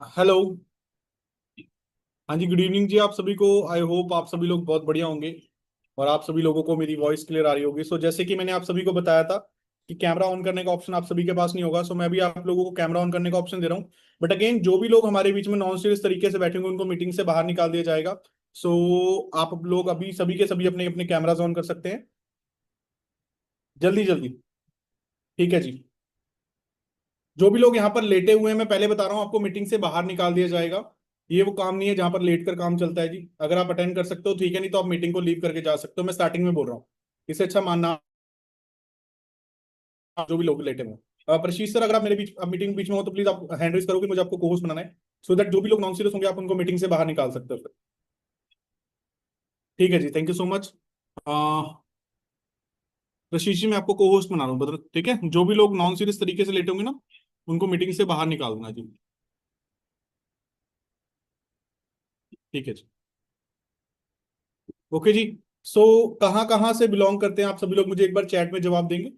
Hello. हाँ जी, good evening जी आप सभी को। आई होप आप सभी लोग बहुत बढ़िया होंगे और आप सभी लोगों को मेरी वॉइस क्लियर आ रही होगी। सो जैसे कि मैंने आप सभी को बताया था कि कैमरा ऑन करने का ऑप्शन आप सभी के पास नहीं होगा, सो मैं भी आप लोगों को कैमरा ऑन करने का ऑप्शन दे रहा हूँ। बट अगेन, जो भी लोग हमारे बीच में नॉन सीरियस तरीके से बैठे होंगे उनको मीटिंग से बाहर निकाल दिया जाएगा। सो आप लोग अभी सभी के सभी अपने अपने कैमराज ऑन कर सकते हैं, जल्दी जल्दी। ठीक है जी। जो भी लोग यहाँ पर लेटे हुए हैं, मैं पहले बता रहा हूँ आपको, मीटिंग से बाहर निकाल दिया जाएगा। ये वो काम नहीं है जहां पर लेट कर काम चलता है जी। अगर आप अटेंड कर सकते हो ठीक है, नहीं तो आप मीटिंग को लीव करके जा सकते हो। मैं स्टार्टिंग में बोल रहा हूँ, इससे अच्छा मानना आप जो भी लोग लेटे हुए हैं। प्रशीष सर, अगर आप मेरे बीच मीटिंग बीच में हो तो प्लीज आप हैंड रेज करोगे, मुझे आपको को-होस्ट बनाना है, सो दैट जो भी लोग नॉन सीरियस होंगे आप उनको मीटिंग से बाहर निकाल सकते हो फिर। ठीक है जी, थैंक यू सो मच। प्रशीष जी, मैं आपको को होस्ट बना रहा हूँ, बता, ठीक है। जो भी लोग नॉन सीरियस तरीके से लेटे होंगे ना उनको मीटिंग से बाहर निकाल देना जी। ठीक है जी। ओके जी। सो कहाँ कहाँ से बिलोंग करते हैं आप सभी लोग, मुझे एक बार चैट में जवाब देंगे,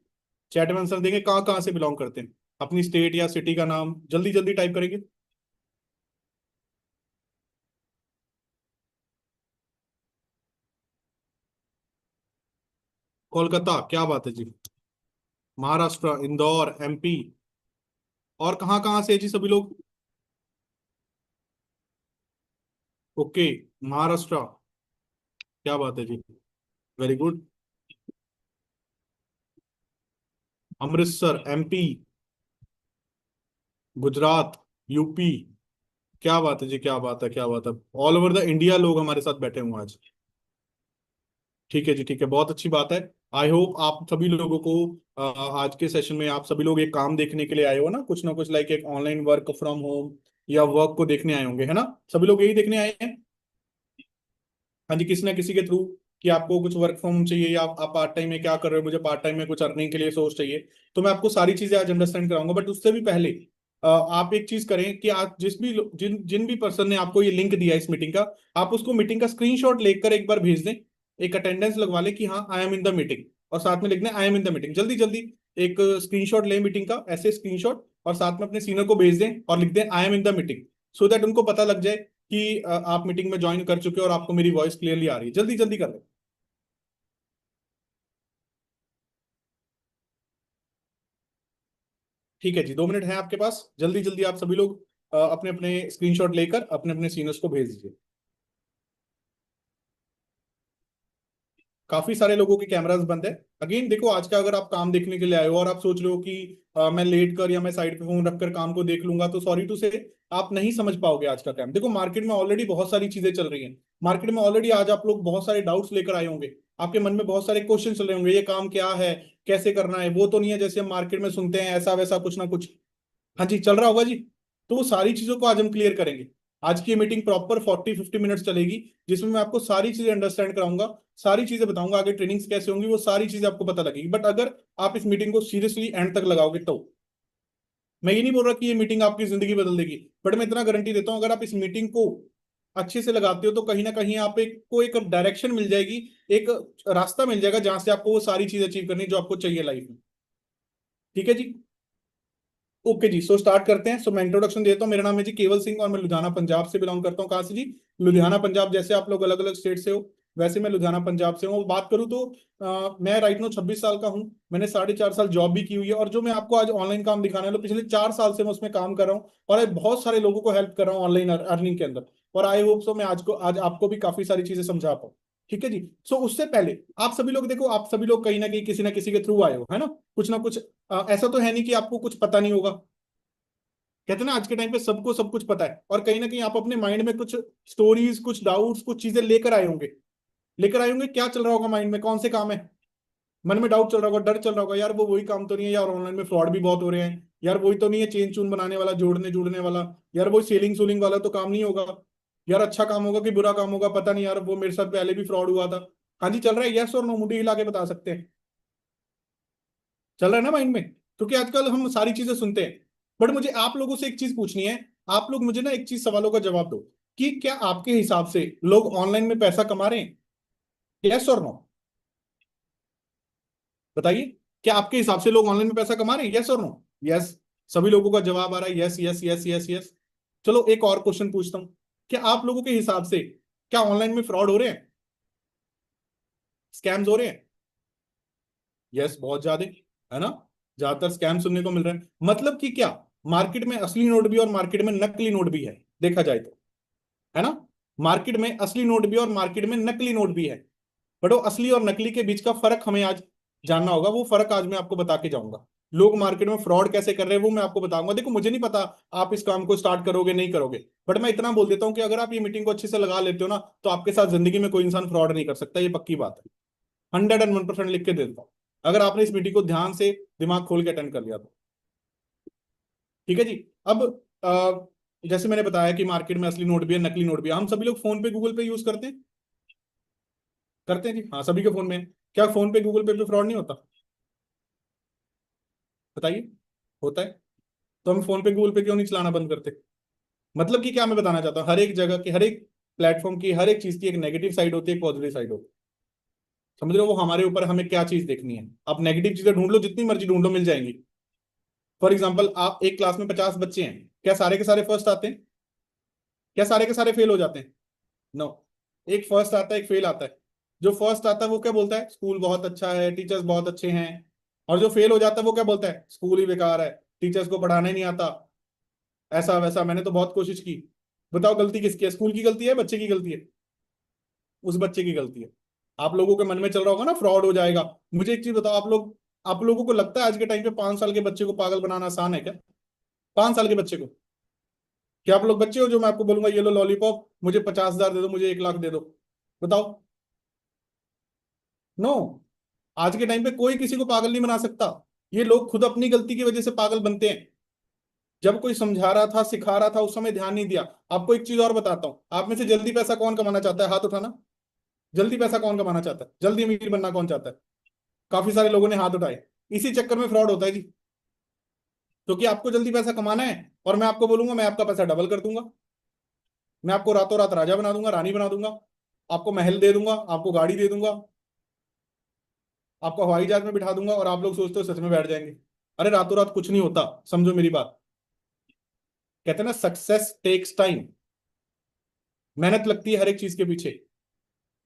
चैट में आंसर देंगे, कहाँ कहाँ से बिलोंग करते हैं। अपनी स्टेट या सिटी का नाम जल्दी जल्दी टाइप करेंगे। कोलकाता, क्या बात है जी। महाराष्ट्र, इंदौर, एमपी। और कहाँ कहाँ से है जी सभी लोग। ओके, महाराष्ट्र, क्या बात है जी, very good. Amritsar, MP, Gujarat, UP. क्या बात है जी, क्या बात है, क्या बात है। ऑल ओवर द इंडिया लोग हमारे साथ बैठे हुए हैं आज। ठीक है जी, ठीक है, बहुत अच्छी बात है। आई होप आप सभी लोगों को आज के सेशन में आप सभी लोग एक काम देखने के लिए आए हो ना कुछ लाइक एक ऑनलाइन वर्क फ्रॉम होम या वर्क को देखने आए होंगे, है ना। सभी लोग यही देखने आए हैं। हाँ जी, किसी ना किसी के थ्रू कि आपको कुछ वर्क फ्रॉम चाहिए या आप पार्ट टाइम में क्या कर रहे हो, मुझे पार्ट टाइम में कुछ अर्निंग के लिए सोर्स चाहिए। तो मैं आपको सारी चीजें आज अंडरस्टैंड कराऊंगा, बट उससे भी पहले आप एक चीज करें कि आज जिस भी जिन जिन भी पर्सन ने आपको ये लिंक दिया है इस मीटिंग का, आप उसको मीटिंग का स्क्रीनशॉट लेकर एक बार भेज दें। एक अटेंडेंस लगवा ले कि हाँ I am in the meeting, और साथ में लिख दें I am in the meeting, जल्दी जल्दी। एक स्क्रीनशॉट लें मीटिंग का, ऐसे स्क्रीनशॉट, और साथ में अपने सीनियर को भेज दें और लिख दें I am in the meeting, so that उनको पता लग जाए कि आप मीटिंग में ज्वाइन कर चुके हो और आपको मेरी वॉइस क्लियरली आ रही है। जल्दी जल्दी कर लें। ठीक है जी, 2 मिनट है आपके पास, जल्दी जल्दी आप सभी लोग अपने अपने स्क्रीनशॉट लेकर अपने अपने सीनियर्स को भेज दीजिए। काफी सारे लोगों के कैमरास बंद है। अगेन देखो, आज का अगर आप काम देखने के लिए आए हो और आप सोच रहे हो कि मैं लेट कर या मैं साइड पे फोन रखकर काम को देख लूंगा, तो सॉरी टू से आप नहीं समझ पाओगे आज का काम। देखो, मार्केट में ऑलरेडी बहुत सारी चीजें चल रही हैं। मार्केट में ऑलरेडी आज आप लोग बहुत सारे डाउट्स लेकर आए होंगे, आपके मन में बहुत सारे क्वेश्चन चल रहे होंगे, ये काम क्या है, कैसे करना है। वो तो नहीं है जैसे हम मार्केट में सुनते हैं ऐसा वैसा कुछ ना कुछ। हाँ जी, चल रहा होगा जी। तो वो सारी चीजों को आज हम क्लियर करेंगे। आज की ये मीटिंग प्रॉपर 40-50 मिनट्स चलेगी, जिसमें मैं आपको सारी चीजें अंडरस्टैंड कराऊंगा, सारी चीजें बताऊंगा, आगे ट्रेनिंग्स कैसे होंगी वो सारी चीजें आपको पता लगेगी। बट अगर आप इस मीटिंग को सीरियसली एंड तक लगाओगे तो, मैं ये नहीं बोल रहा कि ये मीटिंग आपकी जिंदगी बदल देगी, बट मैं इतना गारंटी देता हूँ, अगर आप इस मीटिंग को अच्छे से लगाते हो तो कहीं ना कहीं आप एक को एक डायरेक्शन मिल जाएगी, एक रास्ता मिल जाएगा जहां से आपको वो सारी चीज अचीव करनी है जो आपको चाहिए लाइफ में। ठीक है जी। ओके जी, सो स्टार्ट करते हैं। सो मैं इंट्रोडक्शन देता हूँ। मेरा नाम है जी केवल सिंह और मैं लुधियाना पंजाब से बिलोंग करता हूँ। कहाँ से जी? लुधियाना पंजाब। जैसे आप लोग अलग अलग स्टेट से हो, वैसे मैं लुधियाना पंजाब से हूँ। बात करूँ तो मैं राइट नो 26 साल का हूँ। मैंने 4.5 साल जॉब भी की हुई है, और जो मैं आपको आज ऑनलाइन काम दिखाने वाला हूँ, पिछले 4 साल से मैं उसमें काम कर रहा हूँ और आज बहुत सारे लोगों को हेल्प कर रहा हूँ ऑनलाइन अर्निंग के अंदर। और आई होप सो मैं आज आपको भी काफी सारी चीजें समझा पाऊँ। ठीक है जी। सो उससे पहले आप सभी लोग देखो, आप सभी लोग कहीं ना किसी के थ्रू आए हो, है ना कुछ। ऐसा तो है नहीं कि आपको कुछ पता नहीं होगा। कहते हैं ना, आज के टाइम पे सबको सब कुछ पता है, और कहीं ना कहीं आप अपने माइंड में कुछ स्टोरीज, कुछ डाउट्स, कुछ चीजें लेकर आए होंगे। क्या चल रहा होगा माइंड में, कौन से काम है, मन में डाउट चल रहा होगा, डर चल रहा होगा, यार वो वही काम तो नहीं है, यार ऑनलाइन में फ्रॉड भी बहुत हो रहे हैं, यार वही तो नहीं है चेन चून बनाने वाला, जोड़ने जुड़ने वाला, यार वही सेलिंग सूलिंग वाला तो काम नहीं होगा, यार अच्छा काम होगा कि बुरा काम होगा पता नहीं, यार वो मेरे साथ पहले भी फ्रॉड हुआ था। हाँ जी, चल रहा है, यस और नो, मुंडी हिला के बता सकते हैं। चल रहा है ना माइंड में, क्योंकि आजकल हम सारी चीजें सुनते हैं। बट मुझे आप लोगों से एक चीज पूछनी है। आप लोग मुझे ना एक चीज सवालों का जवाब दो, कि क्या आपके हिसाब से लोग ऑनलाइन में पैसा कमा रहे हैं, यस और नो? बताइए, क्या आपके हिसाब से लोग ऑनलाइन में पैसा कमा रहे हैं, यस और नो? यस। सभी लोगों का जवाब आ रहा है yes yes yes yes yes. चलो एक और क्वेश्चन पूछता हूँ, क्या आप लोगों के हिसाब से क्या ऑनलाइन में फ्रॉड हो रहे हैं, स्कैम्स हो रहे हैं? यस, बहुत ज्यादा, है ना। ज्यादातर स्कैम सुनने को मिल रहे हैं। मतलब कि क्या, मार्केट में असली नोट भी और मार्केट में नकली नोट भी है, देखा जाए तो, है ना। मार्केट में असली नोट भी और मार्केट में नकली नोट भी है। बट वो असली और नकली के बीच का फर्क हमें आज जानना होगा। वो फर्क आज मैं आपको बता के जाऊंगा। लोग मार्केट में फ्रॉड कैसे कर रहे हैं वो मैं आपको बताऊंगा। देखो, मुझे नहीं पता आप इस काम को स्टार्ट करोगे नहीं करोगे, बट मैं इतना बोल देता हूं कि अगर आप ये मीटिंग को अच्छे से लगा लेते हो ना, तो आपके साथ जिंदगी में कोई इंसान फ्रॉड नहीं कर सकता, ये पक्की बात है। 101% लिख के दे देता हूं, अगर आपने इस मीटिंग को ध्यान से दिमाग खोल के अटेंड कर लिया तो। ठीक है जी। अब जैसे मैंने बताया कि मार्केट में असली नोट भी है, नकली नोट भी है। हम सभी लोग फोन पे गूगल पे यूज करते हैं जी, हाँ सभी के फोन में है। क्या फोन पे गूगल पे फ्रॉड नहीं होता? बताइए, होता है। तो हम फोन पे गूगल पे क्यों नहीं चलाना बंद करते? मतलब कि क्या मैं बताना चाहता हूँ, हर एक जगह की, हर एक प्लेटफॉर्म की, हर एक चीज की एक नेगेटिव साइड होती है, एक पॉजिटिव साइड होती है। समझ रहे हो? वो हमारे ऊपर, हमें क्या चीज देखनी है। आप नेगेटिव चीजें ढूंढ लो, जितनी मर्जी ढूंढ लो, मिल जाएंगी। फॉर एग्जाम्पल, आप एक क्लास में 50 बच्चे हैं, क्या सारे के सारे फर्स्ट आते हैं? क्या सारे के सारे फेल हो जाते हैं? नो। एक फर्स्ट आता है, एक फेल आता है। जो फर्स्ट आता है वो क्या बोलता है? स्कूल बहुत अच्छा है, टीचर्स बहुत अच्छे हैं। और जो फेल हो जाता है वो क्या बोलता है? स्कूल ही बेकार है, टीचर्स को पढ़ाना ही नहीं आता, ऐसा वैसा, मैंने तो बहुत कोशिश की। बताओ गलती किसकी है? स्कूल की गलती है, बच्चे की गलती है? उस बच्चे की गलती है। आप लोगों के मन में चल रहा होगा ना फ्रॉड हो जाएगा। मुझे एक चीज बताओ, आप लोगों को लगता है आज के टाइम पे 5 साल के बच्चे को पागल बनाना आसान है क्या? 5 साल के बच्चे को, क्या आप लोग बच्चे हो जो मैं आपको बोलूंगा ये लो लॉलीपॉप, मुझे 50,000 दे दो, मुझे 1 लाख दे दो? बताओ। नो। आज के टाइम पे कोई किसी को पागल नहीं बना सकता। ये लोग खुद अपनी गलती की वजह से पागल बनते हैं। जब कोई समझा रहा था, सिखा रहा था, उस समय ध्यान नहीं दिया। आपको एक चीज और बताता हूं, आप में से जल्दी पैसा कौन कमाना चाहता है? हाथ उठाना। जल्दी पैसा कौन कमाना चाहता है? जल्दी अमीर बनना कौन चाहता है? काफी सारे लोगों ने हाथ उठाए। इसी चक्कर में फ्रॉड होता है जी। क्योंकि आपको जल्दी पैसा कमाना है, और मैं आपको बोलूंगा मैं आपका पैसा डबल कर दूंगा। मैं आपको रातों रात राजा बना दूंगा, रानी बना दूंगा। आपको महल दे दूंगा, आपको गाड़ी दे दूंगा, आपको हवाई जहाज में बिठा दूंगा, और आप लोग सोचते हो सच में बैठ जाएंगे। अरे रातों रात कुछ नहीं होता, समझो मेरी बात। कहते हैं ना, सक्सेस टेक्स टाइम। मेहनत लगती है हर एक चीज के पीछे।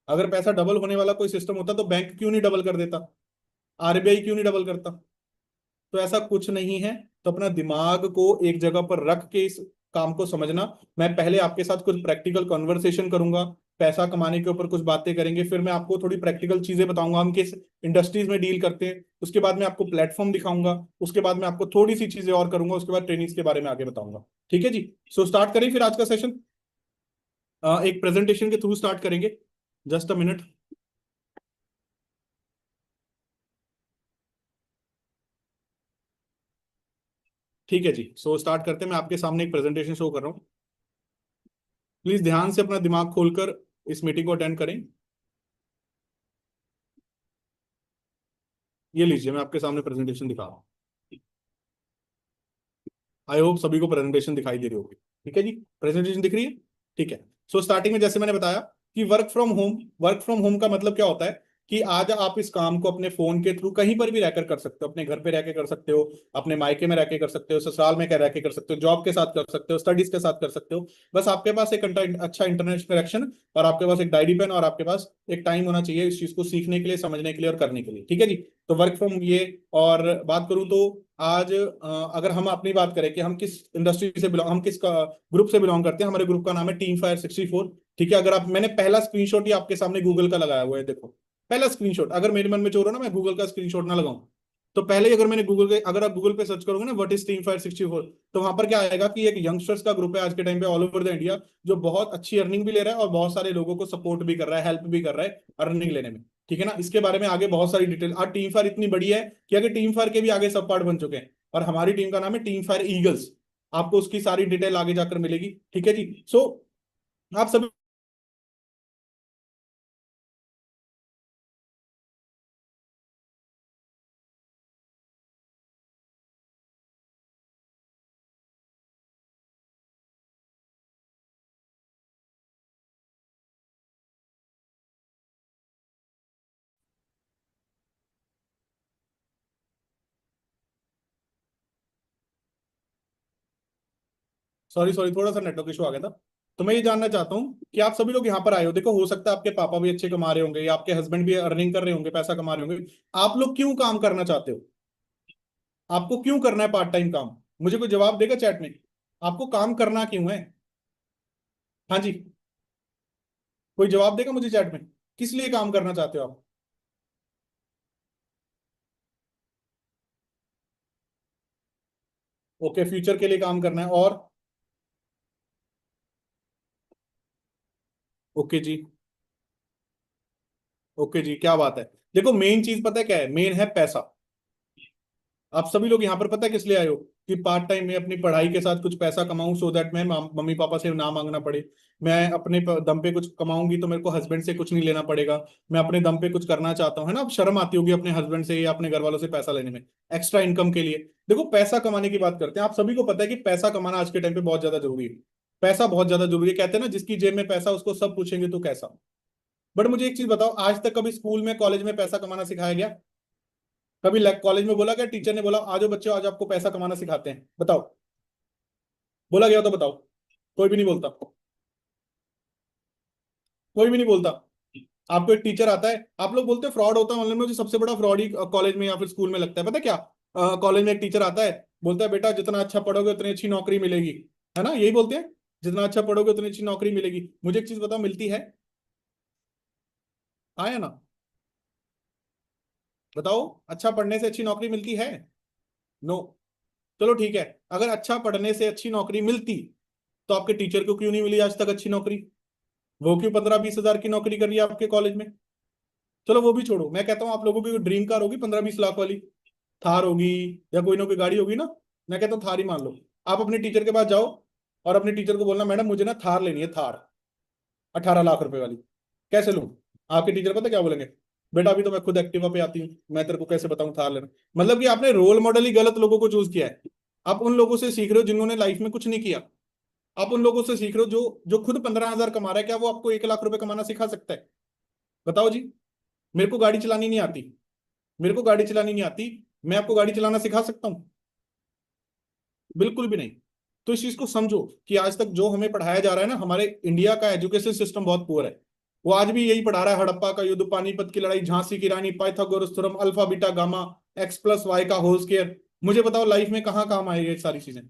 अगर पैसा डबल होने वाला कोई सिस्टम होता तो बैंक क्यों नहीं डबल कर देता? आरबीआई क्यों नहीं डबल करता? तो ऐसा कुछ नहीं है। तो अपना दिमाग को एक जगह पर रख के इस काम को समझना। मैं पहले आपके साथ कुछ प्रैक्टिकल कॉन्वर्सेशन करूंगा, पैसा कमाने के ऊपर कुछ बातें करेंगे, फिर मैं आपको थोड़ी प्रैक्टिकल चीजें बताऊंगा हम किस इंडस्ट्रीज में डील करते हैं, उसके बाद मैं आपको प्लेटफॉर्म दिखाऊंगा, उसके बाद मैं आपको थोड़ी सी चीजें और करूंगा, उसके बाद ट्रेनिंग्स के बारे में आगे बताऊंगा। ठीक है जी। सो स्टार्ट करें फिर आज का सेशन। एक प्रेजेंटेशन के थ्रू स्टार्ट करेंगे। Just a minute. ठीक है जी, सो स्टार्ट करते हैं। मैं आपके सामने एक प्रेजेंटेशन शो कर रहा हूँ। प्लीज ध्यान से अपना दिमाग खोलकर इस मीटिंग को अटेंड करें। ये लीजिए, मैं आपके सामने प्रेजेंटेशन दिखा रहा हूँ। आई होप सभी को प्रेजेंटेशन दिखाई दे रही होगी। ठीक है जी, प्रेजेंटेशन दिख रही है? ठीक है। सो स्टार्टिंग में जैसे मैंने बताया कि वर्क फ्रॉम होम का मतलब क्या होता है कि आज आप इस काम को अपने फोन के थ्रू कहीं पर भी रहकर कर सकते हो। अपने घर पे रह के कर सकते हो, अपने मायके में रह के कर सकते हो, ससुराल में रह के कर सकते हो, जॉब के साथ कर सकते हो, स्टडीज के साथ कर सकते हो। बस आपके पास एक अच्छा इंटरनेट कनेक्शन, और आपके पास एक डायरी पेन, और आपके पास एक टाइम होना चाहिए इस चीज को सीखने के लिए, समझने के लिए और करने के लिए। ठीक है जी। तो वर्क फ्रॉम ये। और बात करूं तो आज अगर हम अपनी बात करें कि हम किस इंडस्ट्री से बिलोंग, हम किस ग्रुप से बिलोंग करते हैं, हमारे ग्रुप का नाम है टीम फायर 64। ठीक है, अगर आप, मैंने पहला स्क्रीनशॉट ही आपके सामने गूगल का लगाया हुआ है, देखो। पहला स्क्रीनशॉट, अगर मेरे मन में चोर हो ना, मैं गूगल का स्क्रीनशॉट ना लगाऊं। तो पहले ही अगर मैंने गूगल के, अगर आप गूगल पे सर्च करोगे ना व्हाट इज टीम फायर 64, तो वहां पर क्या आएगा कि एक यंगस्टर्स का ग्रुप है आज के टाइम पे ऑल ओवर द इंडिया, जो बहुत अच्छी अर्निंग भी ले रहा है और बहुत सारे लोगों को सपोर्ट भी कर रहा है, हेल्प भी कर रहा है अर्निंग लेने में। ठीक है ना, इसके बारे में आगे बहुत सारी डिटेल। आज टीम फायर इतनी बड़ी है कि आगे टीम फायर के भी आगे सब पार्ट बन चुके हैं, और हमारी टीम का नाम है टीम फायर ईगल्स। आपको उसकी सारी डिटेल आगे जाकर मिलेगी। ठीक है जी। सो आप सभी सॉरी सॉरी, थोड़ा सा नेटवर्क इशू आ गया था। तो मैं ये जानना चाहता हूँ कि आप सभी लोग यहाँ पर आए हो, देखो हो सकता है आपके पापा भी अच्छे कमा रहे होंगे या आपके हस्बैंड भी अर्निंग कर रहे होंगे, पैसा कमा रहे होंगे। आप लोग क्यों काम करना चाहते हो? आपको क्यों करना है पार्ट टाइम काम? मुझे कोई जवाब देगा चैट में? आपको काम करना क्यों है? हाँ जी, कोई जवाब देगा मुझे चैट में? किस लिए काम करना चाहते हो आप? ओके, फ्यूचर के लिए काम करना है, और? ओके जी। ओके जी, क्या बात है। देखो मेन चीज पता है क्या है? मेन है पैसा। आप सभी लोग यहाँ पर पता है किस लिए आए हो? कि पार्ट टाइम में अपनी पढ़ाई के साथ कुछ पैसा कमाऊं, सो दैट मैं मम्मी पापा से ना मांगना पड़े। मैं अपने दम पे कुछ कमाऊंगी तो मेरे को हस्बैंड से कुछ नहीं लेना पड़ेगा। मैं अपने दम पे कुछ करना चाहता हूँ, है ना? अब शर्म आती होगी अपने हस्बैंड से या अपने घर वालों से पैसा लेने में, एक्स्ट्रा इनकम के लिए। देखो पैसा कमाने की बात करते हैं, आप सभी को पता है कि पैसा कमाना आज के टाइम पे बहुत ज्यादा जरूरी है। पैसा बहुत ज्यादा जरूरी है, कहते हैं ना जिसकी जेब में पैसा उसको सब पूछेंगे तो कैसा। बट मुझे एक चीज बताओ, आज तक कभी स्कूल में कॉलेज में पैसा कमाना सिखाया गया? कभी कॉलेज में बोला क्या, टीचर ने बोला आज बच्चों आज आपको पैसा कमाना सिखाते हैं, बताओ? बोला गया हो तो बताओ। कोई भी नहीं बोलता। कोई भी नहीं बोलता। आपको एक टीचर आता है, आप लोग बोलते हैं फ्रॉड होता है ऑनलाइन में, मुझे सबसे बड़ा फ्रॉड ही कॉलेज में या फिर स्कूल में लगता है, पता है क्या? कॉलेज में एक टीचर आता है, बोलता है बेटा जितना अच्छा पढ़ोगे उतनी अच्छी नौकरी मिलेगी। है ना, यही बोलते हैं। जितना अच्छा पढ़ोगे उतनी अच्छी नौकरी मिलेगी। मुझे एक चीज बताओ, मिलती है? हाँ या ना? बताओ, अच्छा पढ़ने से अच्छी नौकरी मिलती है? नो। चलो ठीक है, अगर अच्छा पढ़ने से अच्छी नौकरी मिलती तो आपके टीचर को क्यों नहीं मिली आज तक अच्छी नौकरी? वो क्यों 15-20 हजार की नौकरी कर रही है आपके कॉलेज में? चलो वो भी छोड़ो, मैं कहता हूँ आप लोगों की ड्रीम कार होगी 15-20 लाख वाली, थार होगी या कोई ना कोई गाड़ी होगी ना। मैं कहता हूँ थार ही मान लो। आप अपने टीचर के पास जाओ और अपने टीचर को बोलना मैडम मुझे ना थार लेनी है, थार 18 लाख रुपए वाली। कैसे लूं? आपके टीचर पता क्या बोलेंगे? बेटा अभी तो मैं खुद एक्टिवा पे आती हूँ, मैं तेरे को कैसे बताऊं थार लेना। मतलब कि आपने रोल मॉडल ही गलत लोगों को चूज किया है। आप उन लोगों से सीख रहे हो जिन्होंने लाइफ में कुछ नहीं किया। आप उन लोगों से सीख रहे हो जो जो खुद 15 हजार कमा रहा है, क्या वो आपको 1 लाख रुपए कमाना सिखा सकता है? बताओ जी। मेरे को गाड़ी चलानी नहीं आती। मेरे को गाड़ी चलानी नहीं आती। मैं आपको गाड़ी चलाना सिखा सकता हूँ? बिल्कुल भी नहीं। तो इस चीज को समझो कि आज तक जो हमें पढ़ाया जा रहा है ना, हमारे इंडिया का एजुकेशन सिस्टम बहुत पुअर है। वो आज भी यही पढ़ा रहा है, हड़प्पा का युद्ध, पानीपत की लड़ाई, झांसी की रानी, Pythagoras theorem, alpha beta gamma, x+y का होल स्क्वायर। मुझे बताओ लाइफ में कहाँ काम आएगी ये सारी चीजें?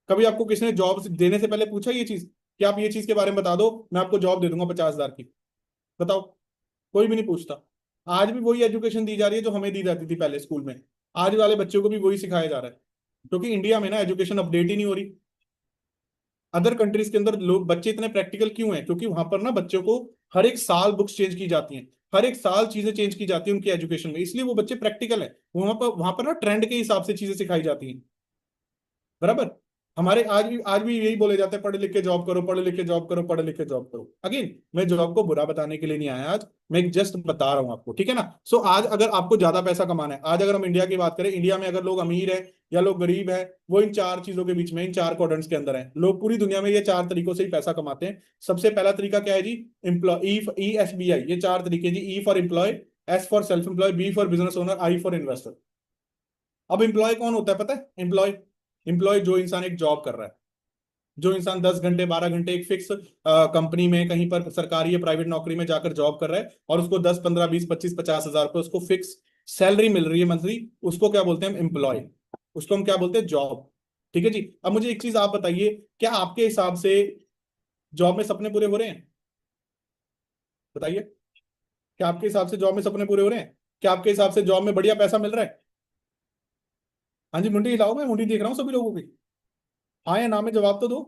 कभी आपको किसी ने जॉब देने से पहले पूछा ये चीज कि आप ये चीज के बारे में बता दो, मैं आपको जॉब दे दूंगा 50 हजार की? बताओ। कोई भी नहीं पूछता। आज भी वही एजुकेशन दी जा रही है जो हमें दी जाती थी पहले स्कूल में। आज वाले बच्चों को भी वही सिखाया जा रहा है, क्योंकि इंडिया में ना एजुकेशन अपडेट ही नहीं हो रही। अदर कंट्रीज के अंदर लोग बच्चे इतने प्रैक्टिकल क्यों हैं? क्योंकि वहां पर ना बच्चों को हर एक साल बुक्स चेंज की जाती हैं। हर एक साल चीजें चेंज की जाती हैं उनकी एजुकेशन में, इसलिए वो बच्चे प्रैक्टिकल है। वहां पर ना ट्रेंड के हिसाब से चीजें सिखाई जाती हैं। बराबर। हमारे आज भी यही बोले जाते हैं, पढ़े लिख के जॉब करो, पढ़े लिख के जॉब करो, पढ़े लिख के जॉब करो। अगेन मैं जॉब को बुरा बताने के लिए नहीं आया आज, मैं जस्ट बता रहा हूं आपको, ठीक है ना? सो आज अगर आपको ज्यादा पैसा कमाना है, आज अगर हम इंडिया की बात करें, इंडिया में अगर लोग अमीर है या लोग गरीब है, वो इन चार चीजों के बीच में, इन चार क्वाड्रेंट्स के अंदर है। लोग पूरी दुनिया में ये चार तरीकों से ही पैसा कमाते हैं। सबसे पहला तरीका क्या है जी? एम्प्लॉय, ESBI, ये चार तरीके जी। E for employ, S for self employ, B for business owner, I for investor. अब एम्प्लॉय कौन होता है पता है? एम्प्लॉय, एम्प्लॉय जो इंसान एक जॉब कर रहा है, जो इंसान 10 घंटे 12 घंटे एक फिक्स कंपनी में कहीं पर सरकारी या प्राइवेट नौकरी में जाकर जॉब कर रहा है, और उसको 10 15 20 25 50 हजार रुपये उसको फिक्स सैलरी मिल रही है मंथली, उसको क्या बोलते हैं? एम्प्लॉय। उसको हम क्या बोलते हैं? जॉब। ठीक है जी। अब मुझे एक चीज आप बताइए, क्या आपके हिसाब से जॉब में सपने पूरे हो रहे हैं? बताइए। क्या आपके हिसाब से जॉब में सपने पूरे हो रहे हैं? क्या आपके हिसाब से जॉब में बढ़िया पैसा मिल रहा है? हाँ जी, मुंडी हिलाओ, मैं मुंडी देख रहा हूँ सभी लोगों की। हाँ या ना में जवाब तो दो।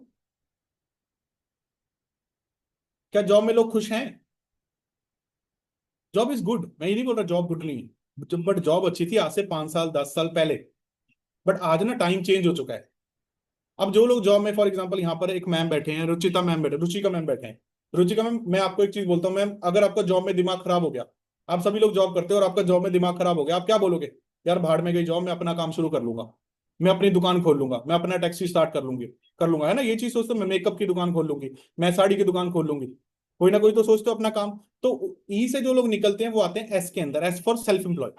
क्या जॉब में लोग खुश हैं? जॉब इज गुड, मैं ये नहीं बोल रहा जॉब गुड नहीं है, बट जॉब अच्छी थी आज से 5 साल 10 साल पहले। बट आज ना टाइम चेंज हो चुका है। अब जो लोग जॉब में, फॉर एग्जांपल यहाँ पर एक मैम बैठे हैं, रुचिता मैम बैठे, रुचिका मैम बैठे हैं। रुचिका मैम, मैं आपको एक चीज बोलता हूँ मैम, अगर आपका जॉब में दिमाग खराब हो गया, आप सभी लोग जॉब करते हो और आपका जॉब में दिमाग खराब हो गया, आप क्या बोलोगे? यार भाड़ में गई जॉब, मैं अपना काम शुरू कर लूंगा, मैं अपनी दुकान खोल लूंगा, मैं अपना टैक्सी स्टार्ट कर लूंगा, है ना? ये चीज सोचते हो, मैं मेकअप की दुकान खोल लूंगी, मैं साड़ी की दुकान खोल लूंगी। कोई ना कोई तो सोचते हो अपना काम। तो ई से जो लोग निकलते हैं वो आते हैं एस के अंदर, S for self employ.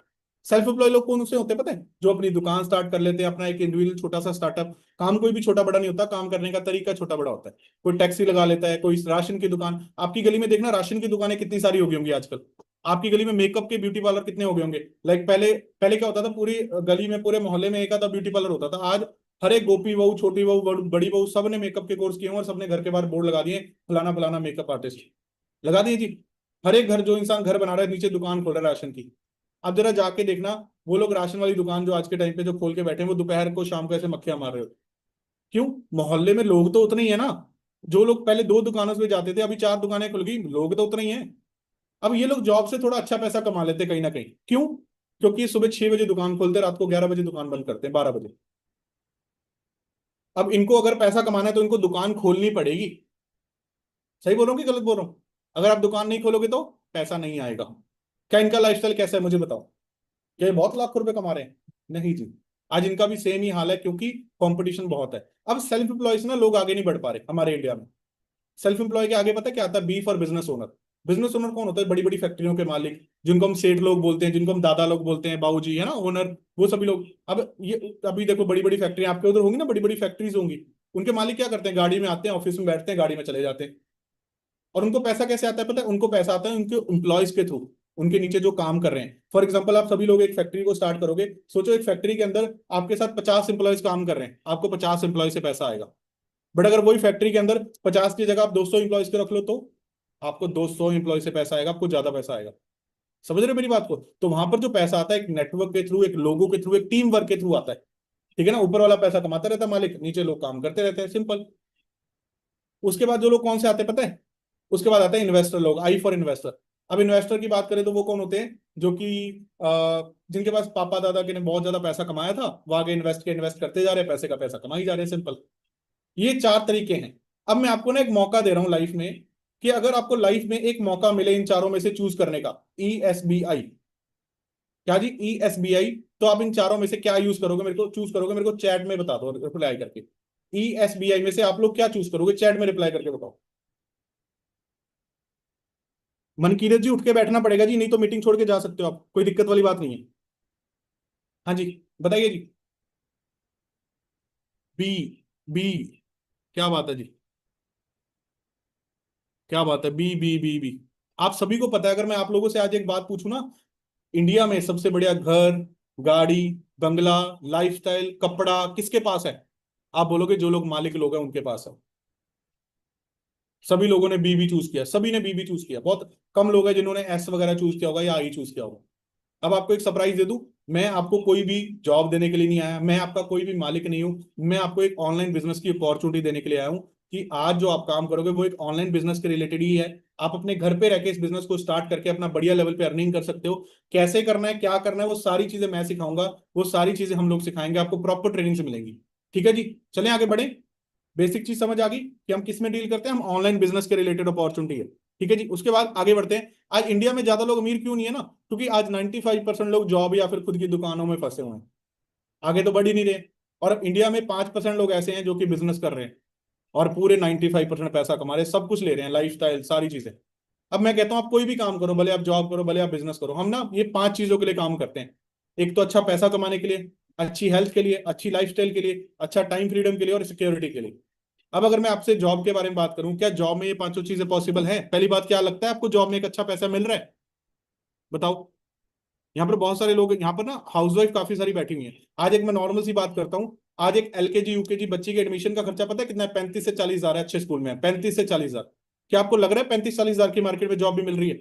Self employ लोग कौन से होते हैं पता है? जो अपनी दुकान स्टार्ट कर लेते हैं, अपना एक इंडिविजुअल छोटा सा स्टार्टअप। काम कोई भी छोटा बड़ा नहीं होता, काम करने का तरीका छोटा बड़ा होता है। कोई टैक्सी लगा लेता है, कोई राशन की दुकान। आपकी गली में देखना राशन की दुकानें कितनी सारी हो गई होंगी आजकल। आपकी गली में मेकअप के ब्यूटी पार्लर कितने हो गए होंगे। लाइक पहले पहले क्या होता था, पूरी गली में पूरे मोहल्ले में एक आधा ब्यूटी पार्लर होता था। आज हर एक गोपी बहू, छोटी बहू, बड़ी बहू, सबने मेकअप के कोर्स किए हैं और सबने घर के बाहर बोर्ड लगा दिए, फलाना फलाना मेकअप आर्टिस्ट लगा दिए जी। हर एक घर, जो इंसान घर बना रहा है, नीचे दुकान खोल रहा है राशन की। अब जरा जाके देखना, वो लोग राशन वाली दुकान जो आज के टाइम पे जो खोल के बैठे हैं, वो दोपहर को शाम को ऐसे मक्खियां मार रहे हो। क्यों? मोहल्ले में लोग तो उतने ही है ना। जो लोग पहले दो दुकानों से जाते थे, अभी चार दुकानें खुल गई, लोग तो उतने ही हैं। अब ये लोग जॉब से थोड़ा अच्छा पैसा कमा लेते कहीं ना कहीं। क्यों? क्योंकि सुबह 6 बजे दुकान खोलते, रात को 11 बजे दुकान बंद करते हैं, 12 बजे। अब इनको अगर पैसा कमाना है तो इनको दुकान खोलनी पड़ेगी। सही बोल रहा हूँ कि गलत बोल रहा हूँ? अगर आप दुकान नहीं खोलोगे तो पैसा नहीं आएगा। क्या इनका लाइफस्टाइल कैसा है मुझे बताओ? क्या ये बहुत लाख रुपए कमा रहे हैं? नहीं जी। आज इनका भी सेम ही हाल है, क्योंकि कंपटीशन बहुत है। अब सेल्फ एम्प्लॉय से ना लोग आगे नहीं बढ़ पा रहे हमारे इंडिया में। सेल्फ एम्प्लॉय के आगे पता है क्या आता है? बीफ और बिजनेस ओनर। बिजनेस ओनर कौन होता है? बड़ी बड़ी फैक्ट्रियों के मालिक, जिनको हम सेठ लोग बोलते हैं, जिनको हम दादा लोग बोलते हैं, बाबूजी है ना ओनर, वो सभी लोग। अब ये अभी देखो, बड़ी बड़ी फैक्ट्री आपके उधर होंगी ना, बड़ी बड़ी फैक्ट्रीज होंगी। उनके मालिक क्या करते हैं? गाड़ी में आते हैं, ऑफिस में बैठते हैं, गाड़ी में चले जाते हैं। और उनको पैसा कैसे आता है पता है? उनको पैसा आता है उनके एम्प्लॉयज के थ्रू, उनके नीचे जो काम कर रहे हैं। फॉर एग्जाम्पल, आप सभी लोग एक फैक्ट्री को स्टार्ट करोगे, सोचो एक फैक्ट्री के अंदर आपके साथ 50 एम्प्लॉयज काम कर रहे हैं, आपको 50 एम्प्लॉय से पैसा आएगा। बट अगर वही फैक्ट्री के अंदर 50 की जगह आप 200 एम्प्लॉयज को रख लो, तो आपको 200 एम्प्लॉय से पैसा आएगा, आपको ज्यादा पैसा आएगा। समझ रहे हो मेरी बात को? तो वहां पर जो पैसा आता है, एक नेटवर्क के थ्रू, एक लोगों के थ्रू, एक टीम वर्क के थ्रू आता है। ठीक है ना? ऊपर वाला पैसा कमाता रहता है मालिक, नीचे लोग काम करते रहते हैं, सिंपल। उसके बाद जो लोग कौन से आते हैं पता है? उसके बाद आते हैं इन्वेस्टर लोग, आई फॉर इन्वेस्टर। अब इन्वेस्टर की बात करें तो वो कौन होते हैं? जो कि जिनके पास पापा दादा के ने बहुत ज्यादा पैसा कमाया था, वो आगे इन्वेस्ट करते जा रहे हैं, पैसे का पैसा कमाई जा रहे हैं, सिंपल। ये चार तरीके हैं। अब मैं आपको ना एक मौका दे रहा हूं लाइफ में, कि अगर आपको लाइफ में एक मौका मिले इन चारों में से चूज करने का, ESBI। क्या जी? ESBI। तो आप इन चारों में से क्या यूज करोगे, मेरे को चूज करोगे, मेरे को चैट में बता दो रिप्लाई करके। ESBI में से आप लोग क्या चूज करोगे, चैट में रिप्लाई करके बताओ। मनकीरत जी, उठ के बैठना पड़ेगा जी, नहीं तो मीटिंग छोड़ के जा सकते हो आप, कोई दिक्कत वाली बात नहीं है। हाँ जी, बताइए जी। बी। बी। क्या बात है जी? क्या बात है? B B B B. आप सभी को पता है, अगर मैं आप लोगों से आज एक बात पूछूं ना, इंडिया में सबसे बढ़िया घर, गाड़ी, बंगला, लाइफस्टाइल, कपड़ा किसके पास है? आप बोलोगे जो लोग मालिक लोग हैं उनके पास है। सभी लोगों ने बी भी चूज किया, सभी ने बी भी चूज किया। बहुत कम लोग हैं जिन्होंने एस वगैरह चूज किया होगा या आई चूज किया होगा। अब आपको एक सरप्राइज दे दूं, मैं आपको कोई भी जॉब देने के लिए नहीं आया, मैं आपका कोई भी मालिक नहीं हूं। मैं आपको एक ऑनलाइन बिजनेस की अपॉर्चुनिटी देने के लिए आया हूं, कि आज जो आप काम करोगे वो एक ऑनलाइन बिजनेस के रिलेटेड ही है। आप अपने घर पे रह के इस बिजनेस को स्टार्ट करके अपना बढ़िया लेवल पे अर्निंग कर सकते हो। कैसे करना है, क्या करना है, वो सारी चीजें मैं सिखाऊंगा। वो सारी चीजें हम लोग सिखाएंगे, आपको प्रॉपर ट्रेनिंग से मिलेंगी। ठीक है जी? चलें आगे बढ़े। बेसिक चीज समझ आ गई कि हम किस में डील करते हैं, हम ऑनलाइन बिजनेस के रिलेटेड अपॉर्चुनिटी है। ठीक है जी? उसके बाद आगे बढ़ते हैं। आज इंडिया में ज्यादा लोग अमीर क्यों नहीं है ना? क्योंकि आज 95% लोग जॉब या फिर खुद की दुकानों में फंसे हुए हैं, आगे तो बढ़ ही नहीं रहे। और अब इंडिया में 5% लोग ऐसे हैं जो कि बिजनेस कर रहे हैं, और पूरे 95% पैसा कमा रहे हैं, सब कुछ ले रहे हैं, लाइफ स्टाइल सारी चीजें। अब मैं कहता हूं आप कोई भी काम करो, भले आप जॉब करो, भले आप बिजनेस करो, हम ना ये 5 चीजों के लिए काम करते हैं। एक तो अच्छा पैसा कमाने के लिए, अच्छी हेल्थ के लिए, अच्छी लाइफस्टाइल के लिए, अच्छा टाइम फ्रीडम के लिए, और सिक्योरिटी के लिए। अब अगर मैं आपसे जॉब के बारे में बात करूं, क्या जॉब में ये पांचों चीजें पॉसिबल है? पहली बात, क्या लगता है आपको जॉब में एक अच्छा पैसा मिल रहा है? बताओ। यहाँ पर बहुत सारे लोग, यहाँ पर ना हाउसवाइफ काफी सारी बैठी हुई हैं। आज एक मैं नॉर्मल सी बात करता हूँ। आज एक LKG UKG बच्ची के एडमिशन का खर्चा पता है कितना है? 35 से 40 हजार है, अच्छे स्कूल में है 35 से 40 हजार। क्या आपको लग रहा है 35 40 हजार की मार्केट में जॉब भी मिल रही है?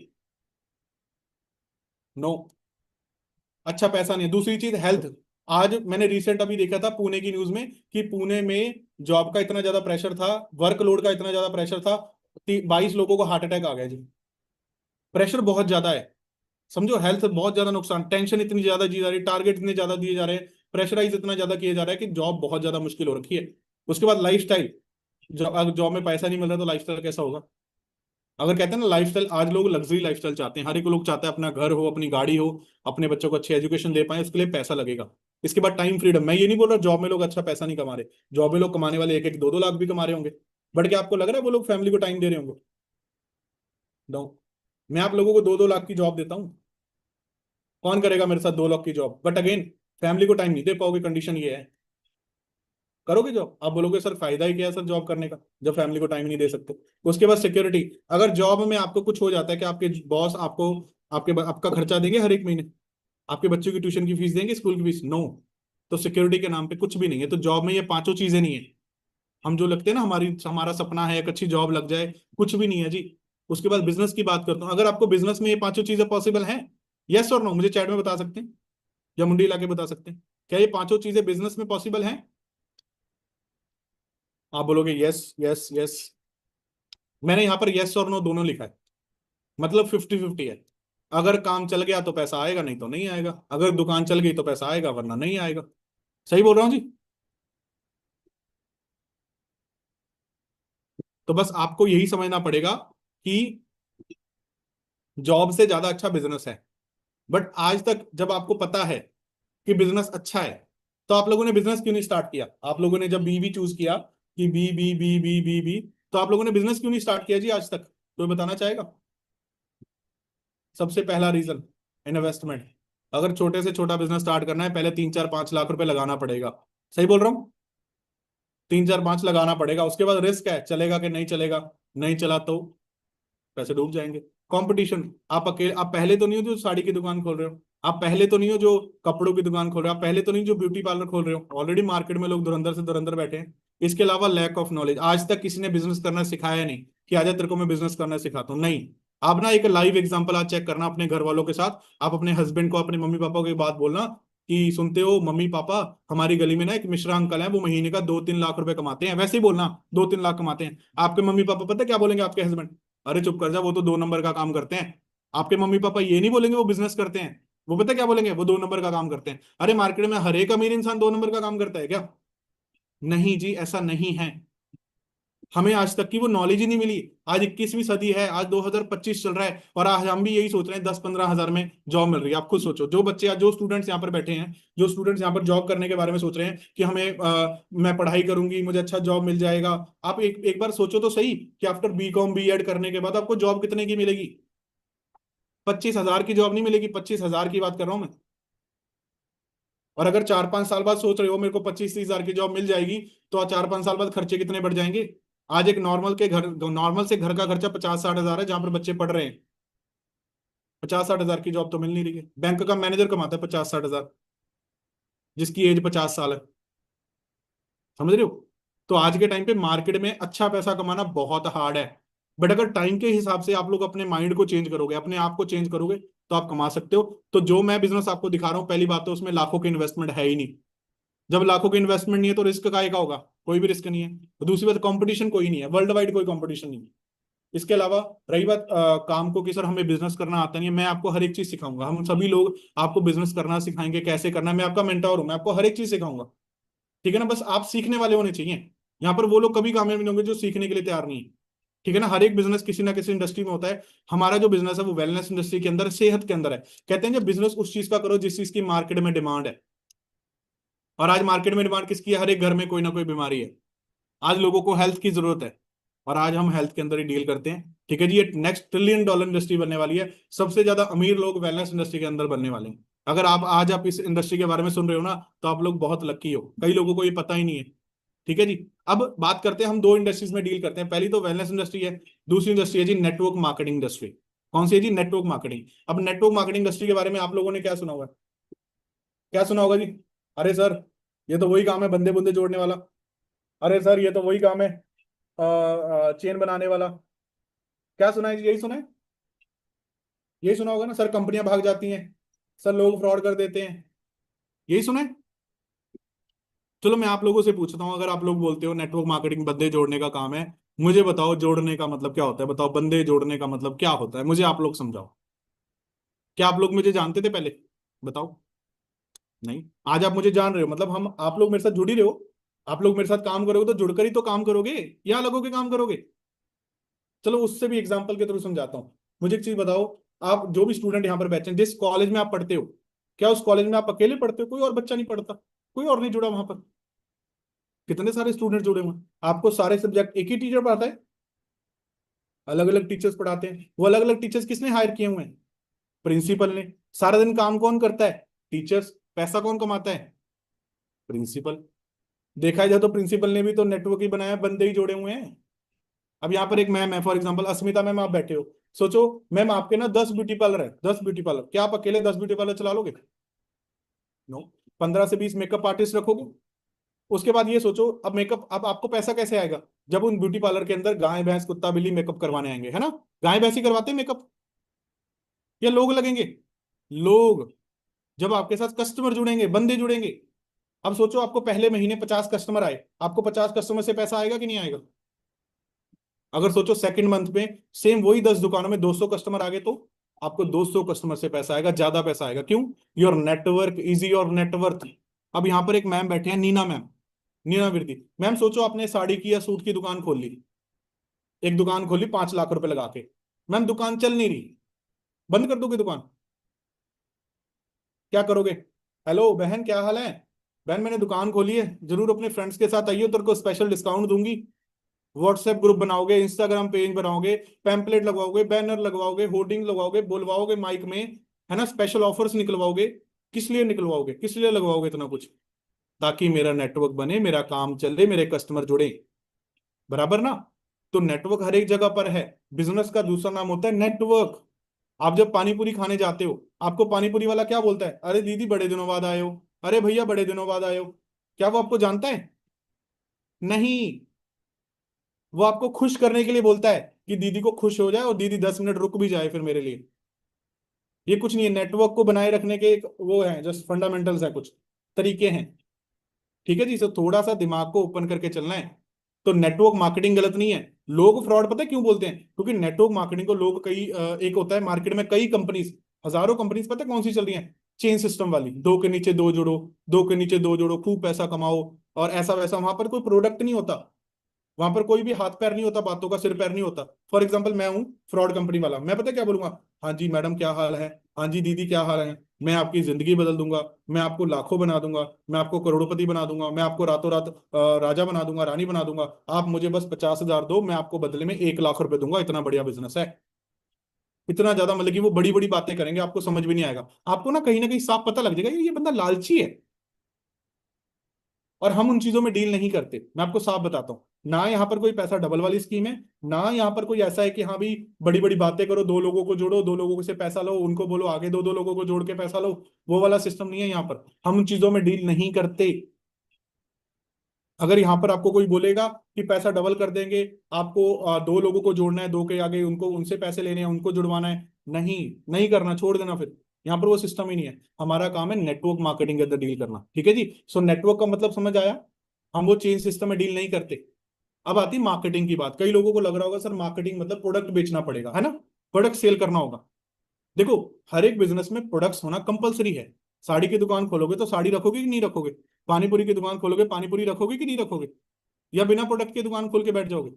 नो। अच्छा पैसा नहीं है। दूसरी चीज, हेल्थ। आज मैंने रिसेंट अभी देखा था पुणे की न्यूज में, कि पुणे में जॉब का इतना ज्यादा प्रेशर था, वर्कलोड का इतना ज्यादा प्रेशर था, 22 लोगों को हार्ट अटैक आ गया जी। प्रेशर बहुत ज्यादा है। समझो, हेल्थ बहुत ज्यादा नुकसान, टेंशन इतनी ज्यादा दी जा रही है, टारगेट इतने ज्यादा दिए जा रहे हैं, प्रेशराइज इतना ज्यादा किया जा रहा है कि जॉब बहुत ज्यादा मुश्किल हो रखी है। उसके बाद लाइफस्टाइल। जब अगर जॉब में पैसा नहीं मिल रहा तो लाइफस्टाइल कैसा होगा? अगर कहते हैं ना लाइफस्टाइल, आज लोग लग्जरी लाइफस्टाइल चाहते हैं, हर एक लोग चाहता है अपना घर हो, अपनी गाड़ी हो, अपने बच्चों को अच्छी एजुकेशन दे पाए, उसके लिए पैसा लगेगा। इसके बाद टाइम फ्रीडम। मैं ये नहीं बोल रहा जॉब में लोग अच्छा पैसा नहीं कमा रहे, जॉब में लोग कमाने वाले एक एक दो दो लाख भी कमा रहे होंगे। बट क्या आपको लग रहा है वो लोग फैमिली को टाइम दे रहे होंगे? नो। मैं आप लोगों को 2-2 लाख की जॉब देता हूँ। कौन करेगा मेरे साथ 2 लाख की जॉब? बट अगेन फैमिली को टाइम नहीं दे पाओगे, कंडीशन ये है। करोगे जॉब? आप बोलोगे सर फायदा ही क्या है सर जॉब करने का, जब फैमिली को टाइम नहीं दे सकते। उसके बाद सिक्योरिटी, अगर जॉब में आपको कुछ हो जाता है कि आपके बॉस आपको आपका खर्चा देंगे हर एक महीने, आपके बच्चों की ट्यूशन की फीस देंगे, स्कूल की फीस? नो। तो सिक्योरिटी के नाम पे कुछ भी नहीं है। तो जॉब में ये पांचों चीजें नहीं है। हम जो लगते हैं ना हमारा सपना है एक अच्छी जॉब लग जाए, कुछ भी नहीं है जी। उसके बाद बिजनेस की बात करता हूँ, अगर आपको बिजनेस में ये पांचों चीजें पॉसिबल हैं, यस और नो, मुझे चैट में बता सकते हैं या मुंडी ला के बता सकते हैं, क्या ये पांचों चीजें बिजनेस में पॉसिबल हैं? आप बोलोगे यस यस यस। मैंने यहाँ पर यस और नो दोनों लिखा है, मतलब 50-50 है। अगर काम चल गया तो पैसा आएगा, नहीं तो नहीं आएगा। अगर दुकान चल गई तो पैसा आएगा, वरना नहीं आएगा। सही बोल रहा हूँ जी? तो बस आपको यही समझना पड़ेगा कि जॉब से ज्यादा अच्छा बिजनेस है। बट आज तक जब आपको पता है कि बिजनेस अच्छा है, तो आप लोगों ने बिजनेस क्यों नहीं स्टार्ट किया? आप लोगों ने जब बी चूज किया कि बी, तो आप लोगों ने बिजनेस क्यों नहीं स्टार्ट किया जी आज तक? कोई बताना चाहेगा? सबसे पहला रीजन, इन्वेस्टमेंट। अगर छोटे से छोटा बिजनेस स्टार्ट करना है, पहले 3-4-5 लाख रुपए लगाना पड़ेगा। सही बोल रहा हूँ? 3-4-5 लगाना पड़ेगा। उसके बाद रिस्क है, चलेगा कि नहीं चलेगा, नहीं चला तो पैसे डूब जाएंगे। कंपटीशन, आप पहले तो नहीं हो जो साड़ी की दुकान खोल रहे हो, आप पहले तो नहीं हो जो कपड़ों की दुकान खोल रहे हो, आप पहले तो नहीं जो ब्यूटी पार्लर खोल रहे हो। ऑलरेडी मार्केट में लोग धुरंधर से धुरंधर बैठे हैं। इसके अलावा लैक ऑफ नॉलेज, आज तक किसी ने बिजनेस करना सिखाया नहीं कि आजा तेरे को मैं बिजनेस करना सिखाता हूँ, नहीं। आप ना एक लाइव एग्जांपल आज चेक करना अपने घर वालों के साथ। आप अपने हस्बैंड को, अपने मम्मी पापा को एक बात बोलना कि सुनते हो मम्मी पापा, हमारी गली में ना एक मिश्रा अंकल है, वो महीने का 2-3 लाख रुपए कमाते हैं। वैसे ही बोलना, 2-3 लाख कमाते हैं। आपके मम्मी पापा पता है क्या बोलेंगे? आपके हस्बैंड, अरे चुप कर जा, वो तो 2 नंबर का काम करते हैं। आपके मम्मी पापा ये नहीं बोलेंगे वो बिजनेस करते हैं, वो पता है क्या बोलेंगे? वो 2 नंबर का काम करते हैं। अरे मार्केट में हर एक अमीर इंसान 2 नंबर का काम करता है क्या? नहीं जी, ऐसा नहीं है। हमें आज तक की वो नॉलेज ही नहीं मिली। आज 21वीं सदी है, आज 2025 चल रहा है, और आज हम भी यही सोच रहे हैं 10-15 हजार में जॉब मिल रही है। आप खुद सोचो, जो बच्चे आज, जो स्टूडेंट्स यहाँ पर बैठे हैं, जो स्टूडेंट्स यहाँ पर जॉब करने के बारे में सोच रहे हैं कि मैं पढ़ाई करूंगी, मुझे अच्छा जॉब मिल जाएगा। आप एक बार सोचो तो सही कि आफ्टर बी.कॉम, बी.एड करने के बाद आपको जॉब कितने की मिलेगी? 25 हजार की जॉब नहीं मिलेगी, 25 हजार की बात कर रहा हूं मैं। और अगर 4-5 साल बाद सोच रहे हो मेरे को 25-30 हजार की जॉब मिल जाएगी, तो 4-5 साल बाद खर्चे कितने बढ़ जाएंगे? आज एक नॉर्मल से घर का खर्चा 50-60 हजार है, जहां पर बच्चे पढ़ रहे हैं। 50-60 हजार की जॉब तो मिल नहीं रही है। बैंक का मैनेजर कमाता है 50-60 हजार, जिसकी एज 50 साल है। समझ रहे हो? तो आज के टाइम पे मार्केट में अच्छा पैसा कमाना बहुत हार्ड है। बट अगर टाइम के हिसाब से आप लोग अपने माइंड को चेंज करोगे, अपने आप को चेंज करोगे, तो आप कमा सकते हो। तो जो मैं बिजनेस आपको दिखा रहा हूँ, पहली बात तो उसमें लाखों की इन्वेस्टमेंट है ही नहीं। जब लाखों की इन्वेस्टमेंट नहीं है तो रिस्क काहे का होगा? कोई भी रिस्क नहीं है। और दूसरी बात, कंपटीशन कोई नहीं है, वर्ल्ड वाइड कोई कंपटीशन नहीं है। इसके अलावा रही बात काम को कि सर हमें बिजनेस करना आता नहीं है, मैं आपको हर एक चीज सिखाऊंगा। हम सभी लोग आपको बिजनेस करना सिखाएंगे, कैसे करना है। मैं आपका मेंटोर हूं, मैं आपको हर एक चीज सिखाऊंगा। ठीक है ना? बस आप सीखने वाले होने चाहिए। यहाँ पर वो लोग कभी कामयाब नहीं होंगे जो सीखने के लिए तैयार नहीं है। ठीक है ना? हर एक बिजनेस किसी ना किसी इंडस्ट्री में होता है। हमारा जो बिजनेस है वो वेलनेस इंडस्ट्री के अंदर, सेहत के अंदर है। कहते हैं जब बिजनेस उस चीज का करो जिस चीज की मार्केट में डिमांड है। और आज मार्केट में डिमांड किसकी है? हर एक घर में कोई ना कोई बीमारी है। आज लोगों को हेल्थ की जरूरत है, और आज हम हेल्थ के अंदर ही डील करते हैं। ठीक है जी, ये नेक्स्ट $1 ट्रिलियन इंडस्ट्री बनने वाली है। सबसे ज्यादा अमीर लोग वेलनेस इंडस्ट्री के अंदर बनने वाले हैं। अगर आप इस इंडस्ट्री के बारे में सुन रहे हो ना, तो आप लोग बहुत लकी हो। कई लोगों को ये पता ही नहीं है। ठीक है जी। अब बात करते हैं, हम दो इंडस्ट्रीज में डील करते हैं। पहली तो वेलनेस इंडस्ट्री है, दूसरी इंडस्ट्री है जी नेटवर्क मार्केटिंग इंडस्ट्री। कौन सी है जी? Network marketing. अब नेटवर्क मार्केटिंग इंडस्ट्री के बारे में आप लोगों ने क्या सुना हुआ है? क्या सुना होगा जी? अरे सर, ये तो वही काम है बंदे बुंदे जोड़ने वाला। अरे सर, ये तो वही काम है चेन बनाने वाला। क्या सुना है जी? यही सुना है? यही सुना होगा ना सर, कंपनियां भाग जाती हैं, सर लोग फ्रॉड कर देते हैं। यही सुना है? चलो मैं आप लोगों से पूछता हूँ, अगर आप लोग बोलते हो नेटवर्क मार्केटिंग बंदे जोड़ने का काम है, मुझे बताओ जोड़ने का मतलब क्या होता है? बताओ, बंदे जोड़ने का मतलब क्या होता है? मुझे आप लोग समझाओ। क्या आप लोग मुझे जानते थे पहले? बताओ। नहीं। आज आप मुझे जान रहे हो, मतलब हम आप लोग मेरे साथ जुड़ ही रहे हो। आप लोग मेरे साथ काम करोगे तो जुड़कर ही तो काम करोगे, या अलग होके काम करोगे? चलो उससे भी एग्जाम्पल के थ्रू समझाता हूँ। मुझे एक चीज बताओ, आप जो भी स्टूडेंट यहाँ पर बैठे हैं, जिस कॉलेज में आप पढ़ते हो, क्या उस कॉलेज में आप अकेले पढ़ते हो? कोई और बच्चा नहीं पढ़ता? कोई और नहीं जुड़ा वहां पर? कितने सारे स्टूडेंट जुड़े हुए हैं? आपको सारे सब्जेक्ट एक ही टीचर पढ़ाता है? अलग अलग टीचर्स पढ़ाते हैं। वो अलग अलग टीचर्स किसने हायर किए हुए हैं? प्रिंसिपल ने। सारा दिन काम कौन करता है? टीचर्स। पैसा कौन कमाता है? प्रिंसिपल। देखा जाए तो प्रिंसिपल ने भी तो नेटवर्क ही बनाया, बंदे ही जोड़े हुए हैं। अब यहाँ पर एक मैम है, फॉर एग्जांपल अस्मिता मैम, आप बैठे हो, सोचो मैम आपके ना 10 ब्यूटी पार्लर है, 10 ब्यूटी पार्लर, क्या आप अकेले 10 ब्यूटी पार्लर चला लोगे? नो। 15 से 20 मेकअप आर्टिस्ट रखोगे। उसके बाद ये सोचो, अब मेकअप, अब आपको पैसा कैसे आएगा? जब उन ब्यूटी पार्लर के अंदर गाय भैंस कुत्ता बिल्ली मेकअप करवाने आएंगे, है ना? गाय भैंस ही करवाते हैं मेकअप, या लोग लगेंगे? लोग। जब आपके साथ कस्टमर जुड़ेंगे, बंदे जुड़ेंगे। अब सोचो आपको पहले महीने 50 कस्टमर आए, आपको 50 कस्टमर से पैसा आएगा कि नहीं आएगा? अगर सोचो सेकंड मंथ में सेम वही 10 दुकानों में 200 कस्टमर आ गए, तो आपको 200 कस्टमर से पैसा आएगा, ज्यादा पैसा आएगा। क्यों? Your network is your net worth. अब यहां पर एक मैम बैठे हैं, नीना मैम, नीना विरदी मैम। सोचो आपने साड़ी की या सूट की दुकान खोल ली, एक दुकान खोली 5 लाख रुपए लगा के। मैम दुकान चल नहीं रही, बंद कर दोगे दुकान? क्या करोगे? हेलो बहन, क्या हाल है? बहन मैंने दुकान खोली है, जरूर अपने फ्रेंड्स के साथ आइए, तेरे को स्पेशल डिस्काउंट दूंगी। व्हाट्सएप ग्रुप बनाओगे, इंस्टाग्राम पेज बनाओगे, पैम्पलेट लगवाओगे, बैनर लगवाओगे, होर्डिंग लगवाओगे, बुलवाओगे माइक में, है ना, स्पेशल ऑफर्स निकलवाओगे। किस लिए निकलवाओगे, किस लिए लगवाओगे इतना कुछ? ताकि मेरा नेटवर्क बने, मेरा काम चले, मेरे कस्टमर जुड़े। बराबर ना? तो नेटवर्क हर एक जगह पर है। बिजनेस का दूसरा नाम होता है नेटवर्क। आप जब पानी पूरी खाने जाते हो, आपको पानी पूरी वाला क्या बोलता है? अरे दीदी बड़े दिनों बाद आए हो, अरे भैया बड़े दिनों बाद आए हो। क्या वो आपको जानता है? नहीं। वो आपको खुश करने के लिए बोलता है कि दीदी को खुश हो जाए, और दीदी 10 मिनट रुक भी जाए फिर मेरे लिए। ये कुछ नहीं है, नेटवर्क को बनाए रखने के एक वो है, जस्ट फंडामेंटल्स है, कुछ तरीके हैं। ठीक है जी, सो थोड़ा सा दिमाग को ओपन करके चलना है। तो नेटवर्क मार्केटिंग गलत नहीं है। लोग फ्रॉड पता है क्यों बोलते हैं? क्योंकि नेटवर्क मार्केटिंग को लोग कई एक होता है मार्केट में कई कंपनीज, हजारों कंपनीज, पता है कौन सी चल रही हैं? चेन सिस्टम वाली, दो के नीचे दो जोड़ो, दो के नीचे दो जोड़ो, खूब पैसा कमाओ, और ऐसा वैसा। वहां पर कोई प्रोडक्ट नहीं होता, वहां पर कोई भी हाथ पैर नहीं होता, बातों का सिर पैर नहीं होता। फॉर एग्जाम्पल मैं हूँ फ्रॉड कंपनी वाला, मैं पता क्या बोलूंगा? हाँ जी मैडम क्या हाल है, हाँ जी दीदी क्या हाल है, मैं आपकी जिंदगी बदल दूंगा, मैं आपको लाखों बना दूंगा, मैं आपको करोड़पति बना दूंगा, मैं आपको रातों रात राजा बना दूंगा, रानी बना दूंगा। आप मुझे बस 50,000 दो, मैं आपको बदले में 1 लाख रुपए दूंगा, इतना बढ़िया बिजनेस है। इतना ज्यादा, मतलब कि वो बड़ी बड़ी बातें करेंगे, आपको समझ भी नहीं आएगा। आपको ना कहीं साफ पता लग जाएगा ये बंदा लालची है। और हम उन चीजों में डील नहीं करते, मैं आपको साफ बताता हूँ। ना यहाँ पर कोई पैसा डबल वाली स्कीम है, ना यहाँ पर कोई ऐसा है कि हाँ भी बड़ी बड़ी बातें करो, दो लोगों को जोड़ो, दो लोगों से पैसा लो, उनको बोलो आगे दो, दो लोगों को जोड़ के पैसा लो। वो वाला सिस्टम नहीं है यहाँ पर, हम उन चीजों में डील नहीं करते। अगर यहाँ पर आपको कोई बोलेगा कि पैसा डबल कर देंगे, आपको दो लोगों को जोड़ना है, दो के आगे उनको, उनसे पैसे लेने हैं, उनको जुड़वाना है, नहीं, नहीं करना, छोड़ देना फिर। यहाँ पर वो सिस्टम ही नहीं है। हमारा काम है नेटवर्क मार्केटिंग के अंदर डील करना। ठीक है जी। सो नेटवर्क का मतलब समझ आया? हम वो चेन सिस्टम में डील नहीं करते। अब आती मार्केटिंग की बात। कई लोगों को लग रहा होगा सर मार्केटिंग मतलब प्रोडक्ट बेचना पड़ेगा, है ना, प्रोडक्ट सेल करना होगा। देखो, हर एक बिजनेस में प्रोडक्ट्स होना कंपलसरी है। साड़ी की दुकान खोलोगे तो साड़ी रखोगे कि नहीं रखोगे? पानीपुरी की दुकान खोलोगे, पानीपुरी रखोगे कि नहीं रखोगे? या बिना प्रोडक्ट की दुकान खोल के बैठ जाओगे?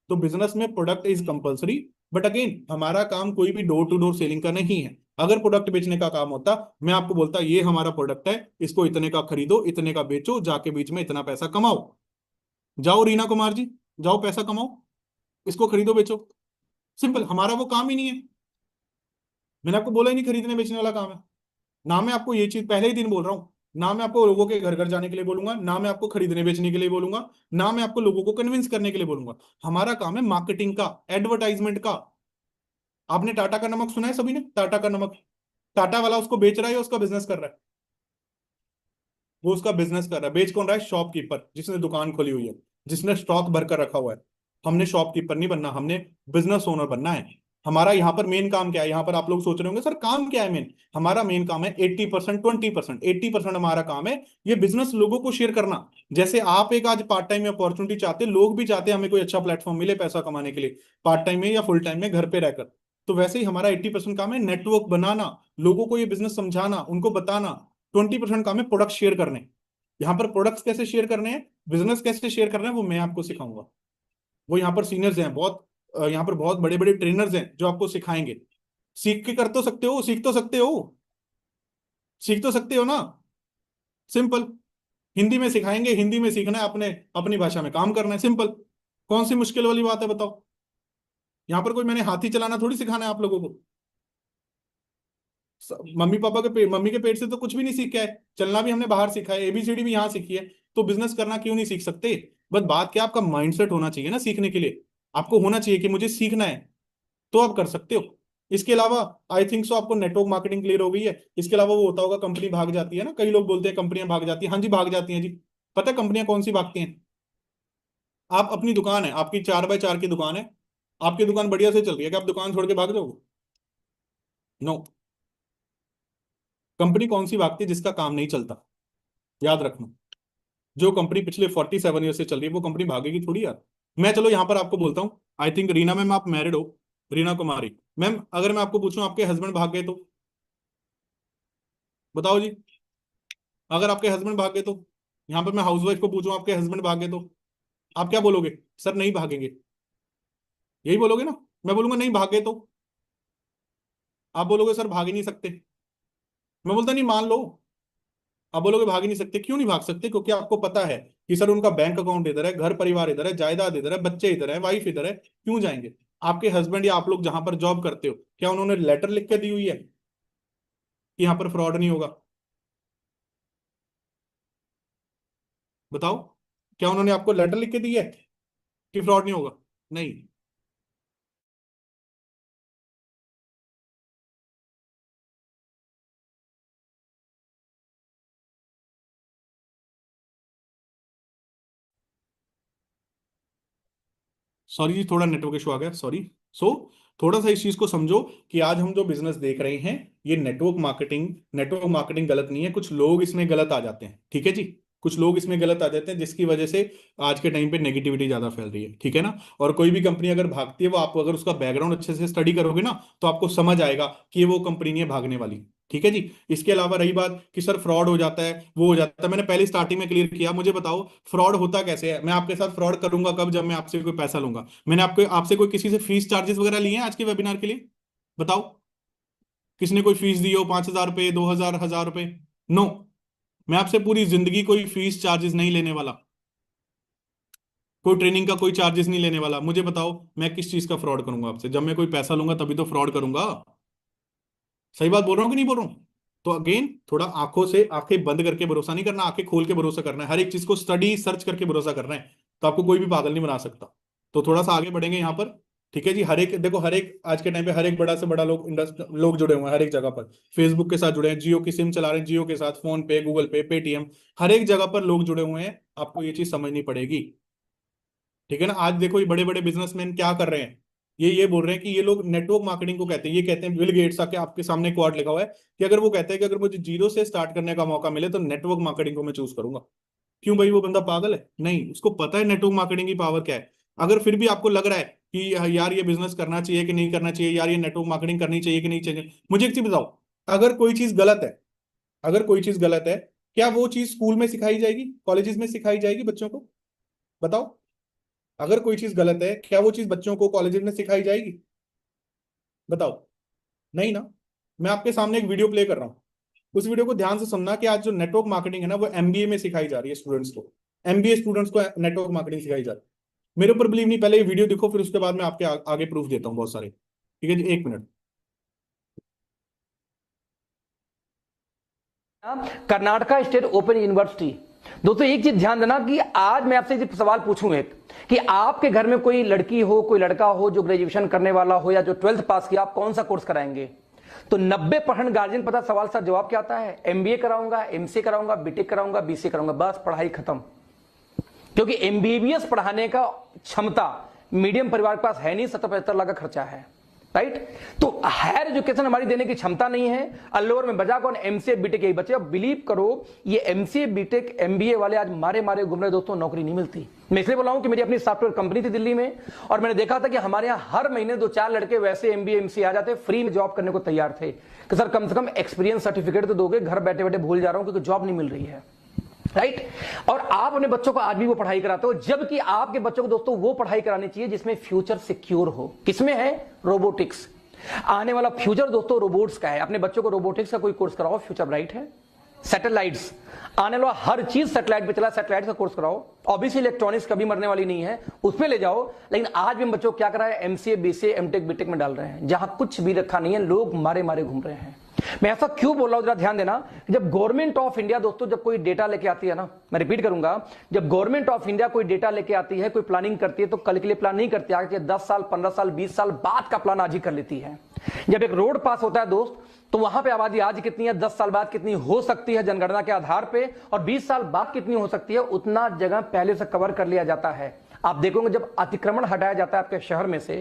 तो बिजनेस में product is compulsory. But again हमारा काम कोई भी डोर टू डोर सेलिंग का नहीं है। अगर प्रोडक्ट बेचने का काम होता, मैं आपको बोलता ये हमारा प्रोडक्ट है, इसको इतने का खरीदो, इतने का बेचो, जाके बीच में इतना पैसा कमाओ। जाओ रीना कुमार जी, जाओ पैसा कमाओ, इसको खरीदो बेचो। सिंपल, हमारा वो काम ही नहीं है। मैंने आपको बोला ही नहीं खरीदने बेचने वाला काम है। ना मैं आपको ये चीज पहले ही दिन बोल रहा हूँ, ना मैं आपको लोगों के घर घर जाने के लिए बोलूंगा, ना मैं आपको खरीदने बेचने के लिए बोलूंगा, ना मैं आपको लोगों को कन्विंस करने के लिए बोलूंगा। हमारा काम है मार्केटिंग का, एडवर्टाइजमेंट का। आपने टाटा का नमक सुना है सभी ने? टाटा का नमक, टाटा वाला उसको बेच रहा है या उसका बिजनेस कर रहा है? वो उसका बिजनेस कर रहा है। बेच कौन रहा है? शॉपकीपर, जिसने दुकान खोली हुई है, जिसने स्टॉक भर कर रखा हुआ है। हमने शॉपकीपर नहीं बनना, हमने बिजनेस ओनर बनना है। हमारा यहाँ पर मेन काम क्या है? यहाँ पर आप लोग सोच रहे होंगे सर काम क्या है मेन? हमारा मेन काम है 80%, 20%, 80% हमारा काम है ये बिजनेस लोगों को शेयर करना। जैसे आप एक आज पार्ट टाइम में अपॉर्चुनिटी चाहते, लोग भी चाहते हैं हमें कोई अच्छा प्लेटफॉर्म मिले पैसा कमाने के लिए, पार्ट टाइम में या फुल टाइम में घर पे रहकर। तो वैसे ही हमारा 80% काम है नेटवर्क बनाना, लोगों को ये बिजनेस समझाना, उनको बताना। 20% काम है प्रोडक्ट शेयर करने। यहाँ पर प्रोडक्ट्स कैसे शेयर करने हैं, बिजनेस कैसे शेयर करना है, वो मैं आपको सिखाऊंगा। वो यहाँ पर सीनियर्स हैं बहुत, यहाँ पर बहुत बड़े बड़े ट्रेनर्स हैं जो आपको सिखाएंगे। सीख के कर तो सकते हो, सीख तो सकते हो, सीख तो सकते हो ना? सिंपल। हिंदी में सिखाएंगे, हिंदी में सीखना है, अपने अपनी भाषा में काम करना है, सिंपल। कौन सी मुश्किल वाली बात है बताओ? यहाँ पर कोई मैंने हाथी चलाना थोड़ी सिखाना है आप लोगों को। मम्मी के पेट से तो कुछ भी नहीं सीखा है, चलना भी हमने बाहर सीखा है, एबीसीडी भी यहाँ सीखी है, तो बिजनेस करना क्यों नहीं सीख सकते? बस बात क्या, आपका माइंडसेट होना चाहिए ना सीखने के लिए। आपको होना चाहिए कि मुझे सीखना है, तो आप कर सकते हो। इसके अलावा आई थिंक सो आपको नेटवर्क मार्केटिंग क्लियर हो गई है। इसके अलावा वो होता होगा कंपनी भाग जाती है ना, कई लोग बोलते हैं कंपनियां भाग जाती हैं, हाँ जी भाग जाती हैं जी। पता है कंपनियां कौन सी भागती हैं? आप अपनी दुकान है, आपकी 4x4 की दुकान है, आपकी दुकान बढ़िया से चल रही है, क्या आप दुकान छोड़ के भाग जाओगे? नो। कंपनी कौन सी भागती है? जिसका काम नहीं चलता। याद रखना, जो कंपनी पिछले 47 ईयर से चल रही है वो कंपनी भागेगी थोड़ी यार। मैं चलो यहाँ पर आपको बोलता हूँ, आई थिंक रीना मैम आप मैरिड हो, रीना कुमारी मैम, अगर मैं आपको पूछूं आपके हस्बैंड भाग गए तो बताओ जी। अगर आपके हस्बैंड भाग गए तो, यहाँ पर मैं हाउसवाइफ को पूछूं आपके हस्बैंड भाग गए तो आप क्या बोलोगे? सर नहीं भागेंगे, यही बोलोगे ना? मैं बोलूंगा नहीं भागे तो आप बोलोगे सर भाग ही नहीं सकते। मैं बोलता नहीं मान लो, आप बोलोगे भाग ही नहीं सकते। क्यों नहीं भाग सकते? क्योंकि आपको पता है कि सर उनका बैंक अकाउंट इधर है, घर परिवार इधर है, जायदाद इधर है, बच्चे इधर है, वाइफ इधर है, क्यों जाएंगे? आपके हस्बैंड या आप लोग जहां पर जॉब करते हो, क्या उन्होंने लेटर लिख के दी हुई है कि यहाँ पर फ्रॉड नहीं होगा? बताओ, क्या उन्होंने आपको लेटर लिख के दी है कि फ्रॉड नहीं होगा? नहीं। सॉरी जी, थोड़ा नेटवर्क इशू आ गया, सॉरी। सो थोड़ा सा इस चीज को समझो कि आज हम जो बिजनेस देख रहे हैं, ये नेटवर्क मार्केटिंग गलत नहीं है, कुछ लोग इसमें गलत आ जाते हैं, ठीक है जी। कुछ लोग इसमें गलत आ जाते हैं जिसकी वजह से आज के टाइम पे नेगेटिविटी ज्यादा फैल रही है, ठीक है ना। और कोई भी कंपनी अगर भागती है, वो आप अगर उसका बैकग्राउंड अच्छे से स्टडी करोगे ना, तो आपको समझ आएगा कि ये वो कंपनी नहीं है भागने वाली, ठीक है जी। इसके अलावा रही बात कि सर फ्रॉड हो जाता है, वो हो जाता है, मैंने पहले स्टार्टिंग में क्लियर किया। मुझे बताओ फ्रॉड होता कैसे है? मैं आपके साथ फ्रॉड करूंगा कब? जब मैं आपसे कोई पैसा लूंगा। मैंने आपको आपसे कोई किसी से फीस चार्जेस वगैरह लिए हैं आज के वेबिनार के लिए? बताओ, किसने कोई फीस दी हो? 5,000 रुपए, 2,000, 1,000 रुपए? नो। मैं आपसे पूरी जिंदगी कोई फीस चार्जेस नहीं लेने वाला, कोई ट्रेनिंग का कोई चार्जेस नहीं लेने वाला। मुझे बताओ मैं किस चीज का फ्रॉड करूंगा आपसे? जब मैं कोई पैसा लूंगा तभी तो फ्रॉड करूंगा। सही बात बोल रहा हूँ कि नहीं बोल रहा हूँ? तो अगेन थोड़ा आंखों से आंखें बंद करके भरोसा नहीं करना, आंखें खोल के भरोसा करना है, हर एक चीज को स्टडी सर्च करके भरोसा करना है। तो आपको कोई भी पागल नहीं बना सकता। तो थोड़ा सा आगे बढ़ेंगे यहाँ पर, ठीक है जी। हर एक देखो, हर एक आज के टाइम पे हर एक बड़ा से बड़ा लोग जुड़े हुए हैं हर एक जगह पर। फेसबुक के साथ जुड़े हैं, जियो की सिम चला रहे हैं, जियो के साथ फोन पे, गूगल पे, पेटीएम, हर एक जगह पर लोग जुड़े हुए हैं। आपको ये चीज समझनी पड़ेगी, ठीक है ना। आज देखो ये बड़े बड़े बिजनेसमैन क्या कर रहे हैं, ये बोल रहे हैं कि ये लोग नेटवर्क मार्केटिंग को कहते हैं, ये कहते हैं, बिल गेट्स आके आपके सामने क्वाड लिखा हुआ है कि अगर वो कहते हैं कि अगर मुझे जीरो से स्टार्ट करने का मौका मिले तो नेटवर्क मार्केटिंग को मैं चूज करूंगा। क्यों भाई, वो बंदा पागल है? नहीं, उसको पता है नेटवर्क मार्केटिंग की पावर क्या है। अगर फिर भी आपको लग रहा है कि यार ये बिजनेस करना चाहिए कि नहीं करना चाहिए, यार ये नेटवर्क मार्केटिंग करनी चाहिए कि नहीं चाहिए, मुझे एक चीज बताओ, अगर कोई चीज गलत है, अगर कोई चीज गलत है, क्या वो चीज स्कूल में सिखाई जाएगी, कॉलेजेस में सिखाई जाएगी बच्चों को? बताओ, अगर कोई चीज गलत है, क्या वो चीज बच्चों को कॉलेजेस में सिखाई जाएगी? बताओ, नहीं ना। मैं आपके सामने एक वीडियो प्ले कर रहा हूँ, उस वीडियो को ध्यान से सुनना कि आज जो नेटवर्क मार्केटिंग है ना, वो एमबीए में सिखाई जा रही है स्टूडेंट्स को। एमबीए स्टूडेंट्स को नेटवर्क मार्केटिंग सिखाई जा रही है। मेरे ऊपर बिलीव नहीं, पहले ये वीडियो देखो, फिर उसके बाद मैं आपके आगे प्रूफ देता हूँ बहुत सारे, ठीक है जी, 1 minute. Karnataka state open university. दोस्तों एक चीज ध्यान देना कि आज मैं आपसे एक सवाल पूछूं, एक कि आपके घर में कोई लड़की हो, कोई लड़का हो जो ग्रेजुएशन करने वाला हो या जो 12th पास किया, आप कौन सा कोर्स कराएंगे? तो 90% गार्जियन पता सवाल सर जवाब क्या आता है? एमबीए कराऊंगा, एमसीए कराऊंगा, बीटेक कराऊंगा, बीसीए कराऊंगा, बस पढ़ाई खत्म। क्योंकि एमबीबीएस पढ़ाने का क्षमता मीडियम परिवार के पास है नहीं, 70-75 लाख का खर्चा है, राइट। तो हायर एजुकेशन हमारी देने की क्षमता नहीं है। अल्लोर में बजा कौन? एमसीए बीटेक यही बचे। अब बिलीव करो, ये एमसीए बीटेक एमबीए वाले आज मारे मारे घूम रहे दोस्तों, नौकरी नहीं मिलती। मैं इसलिए बोला हूं कि मेरी अपनी सॉफ्टवेयर कंपनी थी दिल्ली में, और मैंने देखा था कि हमारे यहां हर महीने 2-4 लड़के वैसे एमबीए एमसीए आ जाते, फ्री में जॉब करने को तैयार थे कि सर कम से कम एक्सपीरियंस सर्टिफिकेट तो दोगे, घर बैठे बैठे भूल जा रहा हूं क्योंकि जॉब नहीं मिल रही है, राइट। और आप अपने बच्चों को आज भी वो पढ़ाई कराते हो, जबकि आपके बच्चों को दोस्तों वो पढ़ाई करानी चाहिए जिसमें फ्यूचर सिक्योर हो। किसमें है? रोबोटिक्स। आने वाला फ्यूचर दोस्तों रोबोट्स का है। अपने बच्चों को रोबोटिक्स का कोई कोर्स कराओ, फ्यूचर ब्राइट है। सैटेलाइट्स, आने वाला हर चीज सैटेलाइट पे चला, सैटेलाइट का कोर्स कराओ। ऑब्वियसली इलेक्ट्रॉनिक्स कभी मरने वाली नहीं है, उसमें ले जाओ। लेकिन आज भी हम बच्चों को क्या करा है? एमसीए बीसीए एमटेक बीटेक में डाल रहे हैं, जहां कुछ भी रखा नहीं है, लोग मारे मारे घूम रहे हैं। मैं ऐसा क्यों बोल रहा हूं, जरा ध्यान देना। जब गवर्नमेंट ऑफ इंडिया दोस्तों जब कोई डेटा लेके आती है ना, मैं रिपीट करूंगा, जब गवर्नमेंट ऑफ इंडिया कोई डेटा लेके आती है, कोई प्लानिंग करती है, तो कल के लिए प्लान नहीं करती, आगे 10 साल 15 साल 20 साल बाद का प्लान आज ही कर लेती है। जब एक रोड पास होता है दोस्त, तो वहां पे आबादी आज कितनी है, 10 साल बाद कितनी हो सकती है जनगणना के आधार पे, और 20 साल बाद कितनी हो सकती है, उतना जगह पहले से कवर कर लिया जाता है। आप देखोगे जब अतिक्रमण हटाया जाता है आपके शहर में से,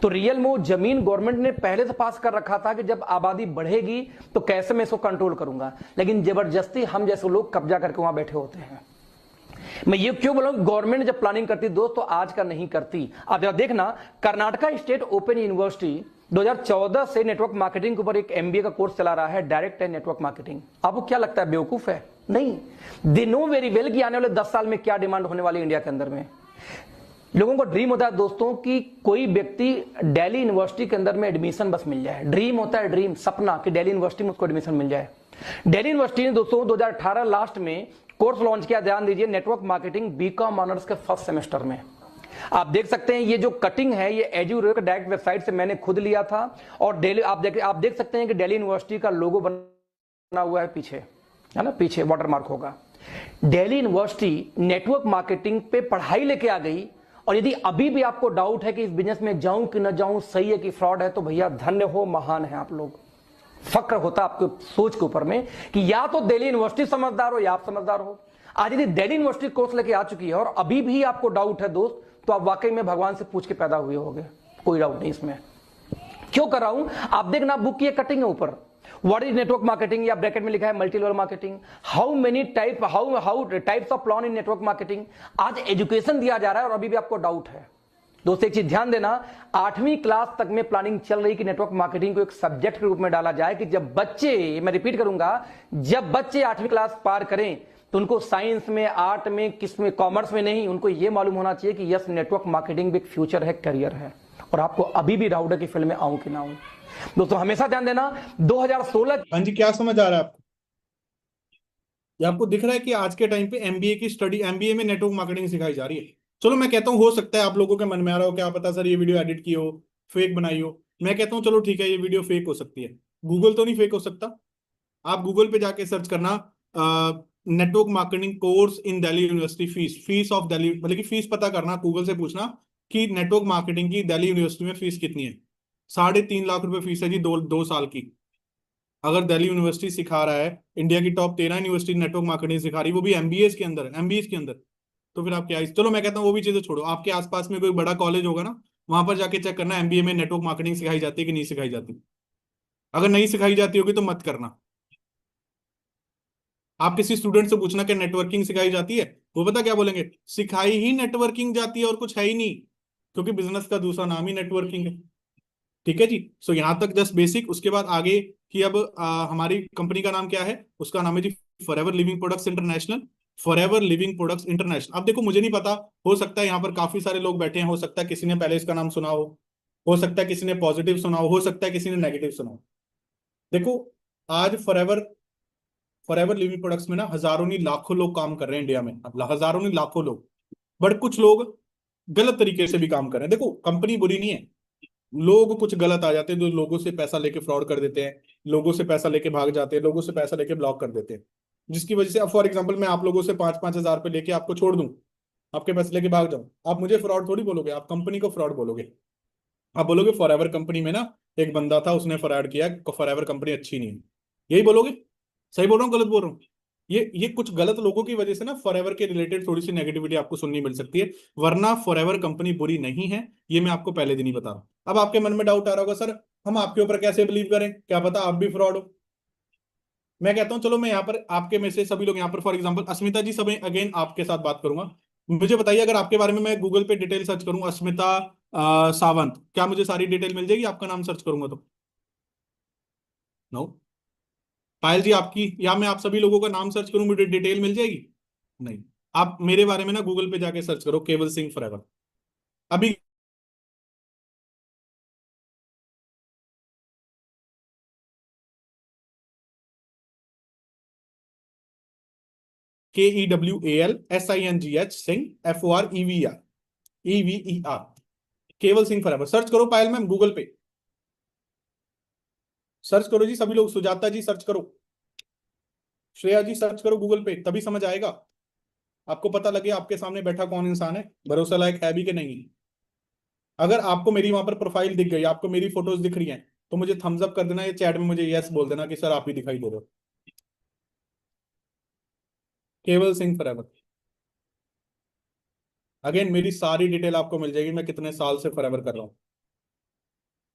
तो रियल में वो जमीन गवर्नमेंट ने पहले से पास कर रखा था कि जब आबादी बढ़ेगी तो कैसे मैं इसको कंट्रोल करूंगा, लेकिन जबरदस्ती हम जैसे लोग कब्जा करके वहां बैठे होते हैं। मैं ये क्यों बोला, गवर्नमेंट जब प्लानिंग करती दोस्त तो आज का नहीं करती। आप जरा देखना, कर्नाटका स्टेट ओपन यूनिवर्सिटी 2014 से नेटवर्क मार्केटिंग के ऊपर एक एमबीए का कोर्स चला रहा है, डायरेक्ट एंड नेटवर्क मार्केटिंग। आपको क्या लगता है बेवकूफ है? नहीं, दे नो वेरी वेल कि आने वाले 10 साल में क्या डिमांड होने वाली इंडिया के अंदर में। लोगों को ड्रीम होता है दोस्तों कि कोई व्यक्ति दिल्ली यूनिवर्सिटी के अंदर में एडमिशन बस मिल जाए। ड्रीम होता है, ड्रीम, सपना कि दिल्ली यूनिवर्सिटी में उसको एडमिशन मिल जाए। दिल्ली यूनिवर्सिटी ने दोस्तों 2018 लास्ट में कोर्स लॉन्च किया, ध्यान दीजिए, नेटवर्क मार्केटिंग बीकॉम ऑनर्स के फर्स्ट सेमेस्टर में। आप देख सकते हैं ये जो कटिंग है ये एजुरेट डायरेक्ट वेबसाइट से मैंने खुद लिया था, और दिल्ली आप देख सकते हैं कि दिल्ली यूनिवर्सिटी का लोगो बना हुआ है पीछे, है ना, पीछे वाटरमार्क होगा। दिल्ली यूनिवर्सिटी नेटवर्क मार्केटिंग पे पढ़ाई लेके आ गई, और यदि अभी भी आपको डाउट है कि इस बिजनेस में जाऊं कि न जाऊं, सही है कि फ्रॉड है, तो भैया धन्य हो, महान है आप लोग। फक्र होता आपके सोच के ऊपर में कि या तो दिल्ली यूनिवर्सिटी समझदार हो या आप समझदार हो। आज यदि दिल्ली यूनिवर्सिटी कोर्स लेके आ चुकी है और अभी भी आपको डाउट है दोस्त, तो आप वाकई में भगवान से पूछ के पैदा हुए होंगे, कोई डाउट नहीं इसमें। क्यों कर रहा हूं, आप देखना, बुक की कटिंग है ऊपर, व्हाट इज नेटवर्क मार्केटिंग, या ब्रैकेट में लिखा है multi level marketing, how many type how types of plan in network marketing. आज एजुकेशन दिया जा रहा है और अभी भी आपको डाउट है। दोस्तों एक चीज ध्यान देना, 8वीं क्लास तक में प्लानिंग चल रही कि नेटवर्क मार्केटिंग को एक सब्जेक्ट के रूप में डाला जाए, कि जब बच्चे, मैं रिपीट करूंगा, जब बच्चे 8वीं क्लास पार करें तो उनको साइंस में, आर्ट में, किस में, कॉमर्स में नहीं, उनको यह मालूम होना चाहिए कि यस नेटवर्क मार्केटिंग भी एक फ्यूचर है, करियर है। और आपको अभी भी डाउट है कि फील्ड में आऊं कि ना आऊं। दोस्तों हमेशा ध्यान देना, 2016। हाँ जी, क्या समझ आ रहा है आपको? ये आपको दिख रहा है कि आज के टाइम पे एमबीए की स्टडी, एमबीए में नेटवर्क मार्केटिंग सिखाई जा रही है। चलो मैं कहता हूँ हो सकता है आप लोगों के मन में आ रहा हो, क्या पता सर ये वीडियो एडिट की हो, फेक बनाई हो। मैं कहता हूँ चलो ठीक है, ये वीडियो फेक हो सकती है, गूगल तो नहीं फेक हो सकता। आप गूगल पे जाके सर्च करना network marketing course in Delhi university, fees of Delhi, मतलब कि फीस पता करना, गूगल से पूछना कि नेटवर्क मार्केटिंग की दिल्ली यूनिवर्सिटी में फीस कितनी है। 3.5 लाख रुपए फीस है जी, 2 साल की। अगर दिल्ली यूनिवर्सिटी सिखा रहा है, इंडिया की टॉप 13 यूनिवर्सिटी नेटवर्क मार्केटिंग सिखा रही है, वो भी एमबीएस के अंदर, एमबीएस के अंदर, तो फिर आप क्या, चलो मैं कहता हूँ वो भी चीजें छोड़ो, आपके आसपास में कोई बड़ा कॉलेज होगा ना, वहां पर जाके चेक करना एमबीए में नेटवर्क मार्केटिंग सिखाई जाती है कि नहीं सिखाई जाती। अगर नहीं सिखाई जाती होगी तो मत करना। आप किसी स्टूडेंट से पूछना कि नेटवर्किंग सिखाई जाती है, वो पता क्या बोलेंगे, सिखाई ही नेटवर्किंग जाती है और कुछ है ही नहीं, क्योंकि बिजनेस का दूसरा नाम ही नेटवर्किंग है। ठीक है जी, सो यहाँ तक जस्ट बेसिक। उसके बाद आगे कि अब हमारी कंपनी का नाम क्या है, उसका नाम है जी forever living products international. Forever living products international. अब देखो मुझे नहीं पता, हो सकता है यहाँ पर काफी सारे लोग बैठे हैं, हो सकता है किसी ने पहले इसका नाम सुना हो सकता है किसी ने पॉजिटिव सुना हो सकता है किसी ने नेगेटिव सुना हो। देखो आज फॉरएवर फॉरएवर लिविंग प्रोडक्ट्स में ना हजारों नहीं लाखों लोग काम कर रहे हैं इंडिया में, हजारों नहीं लाखों लोग, बट कुछ लोग गलत तरीके से भी काम कर रहे हैं। देखो कंपनी बुरी नहीं है, लोग कुछ गलत आ जाते हैं जो लोगों से पैसा लेके फ्रॉड कर देते हैं, लोगों से पैसा लेके भाग जाते हैं, लोगों से पैसा लेके ब्लॉक कर देते हैं, जिसकी वजह से अब फॉर एग्जांपल मैं आप लोगों से 5-5 हजार रुपए लेके आपको छोड़ दूं, आपके पैसे लेके भाग जाऊं, आप मुझे फ्रॉड थोड़ी बोलोगे, आप कंपनी को फ्रॉड बोलोगे। आप बोलोगे फॉरएवर कंपनी में ना एक बंदा था उसने फ्रॉड किया, फॉरएवर कंपनी अच्छी नहीं है, यही बोलोगे। सही बोल रहा हूँ गलत बोल रहा हूँ? ये कुछ गलत लोगों की वजह से ना फॉरएवर के रिलेटेड थोड़ी सी नेगेटिविटी आपको सुननी मिल सकती है, वरना फॉरएवर कंपनी बुरी नहीं है, ये मैं आपको पहले दिन ही बता रहा हूं। अब आपके मन में डाउट आ रहा होगा सर हम आपके ऊपर कैसे बिलीव करें, क्या पता आप भी फ्रॉड हो। मैं कहता हूं चलो मैं यहाँ पर आपके में से सभी लोग यहाँ पर फॉर एग्जाम्पल अस्मिता जी, सब अगेन आपके साथ बात करूंगा। मुझे बताइए अगर आपके बारे में मैं गूगल पे डिटेल सर्च करूं अस्मिता सावंत, क्या मुझे सारी डिटेल मिल जाएगी आपका नाम सर्च करूंगा तो? नो। पायल जी आपकी, या मैं आप सभी लोगों का नाम सर्च करूं मुझे डिटेल मिल जाएगी? नहीं। आप मेरे बारे में ना गूगल पे जाके सर्च करो केवल सिंह फॉरएवर अभी, KEWALSINGH सिंह FOREVER, केवल सिंह फॉरएवर सर्च करो पायल मैम गूगल पे। सर्च करो जी सभी लोग, सुजाता जी सर्च करो, श्रेया जी सर्च करो गूगल पे, तभी समझ आएगा, आपको पता लगे आपके सामने बैठा कौन इंसान है, भरोसा लायक है भी कि नहीं। अगर आपको मेरी वहां पर प्रोफाइल दिख गई, आपको मेरी फोटोज दिख रही हैं, तो मुझे थम्स अप कर देना, ये चैट में मुझे यस बोल देना कि सर आप ही दिखाई दे रहे हो। केवल सिंह फॉरएवर। अगेन मेरी सारी डिटेल आपको मिल जाएगी, मैं कितने साल से फॉरएवर कर रहा हूँ,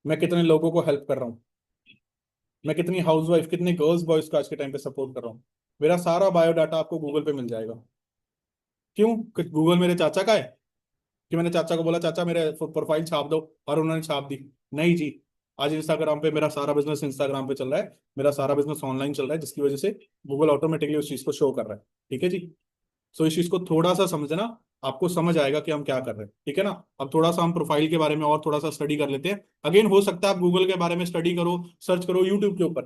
मैं कितने लोगों को हेल्प कर रहा हूँ, मैं कितनी हाउसवाइफ, कितने गर्ल्स बॉयज को आज के टाइम पे सपोर्ट कर रहा हूँ। मेरा सारा बायोडाटा आपको गूगल पे मिल जाएगा। क्यों? गूगल मेरे चाचा का है कि मैंने चाचा को बोला चाचा मेरे प्रोफाइल छाप दो और उन्होंने छाप दी? नहीं जी। आज इंस्टाग्राम पे मेरा सारा बिजनेस इंस्टाग्राम पे चल रहा है, मेरा सारा बिजनेस ऑनलाइन चल रहा है, जिसकी वजह से गूगल ऑटोमेटिकली उस चीज को शो कर रहा है। ठीक है जी। सो इस चीज को थोड़ा सा समझना, आपको समझ आएगा कि हम क्या कर रहे हैं। ठीक है ना? अब थोड़ा सा हम प्रोफाइल के बारे में और थोड़ा सा स्टडी कर लेते हैं। अगेन हो सकता है आप गूगल के बारे में स्टडी करो, सर्च करो यूट्यूब के ऊपर।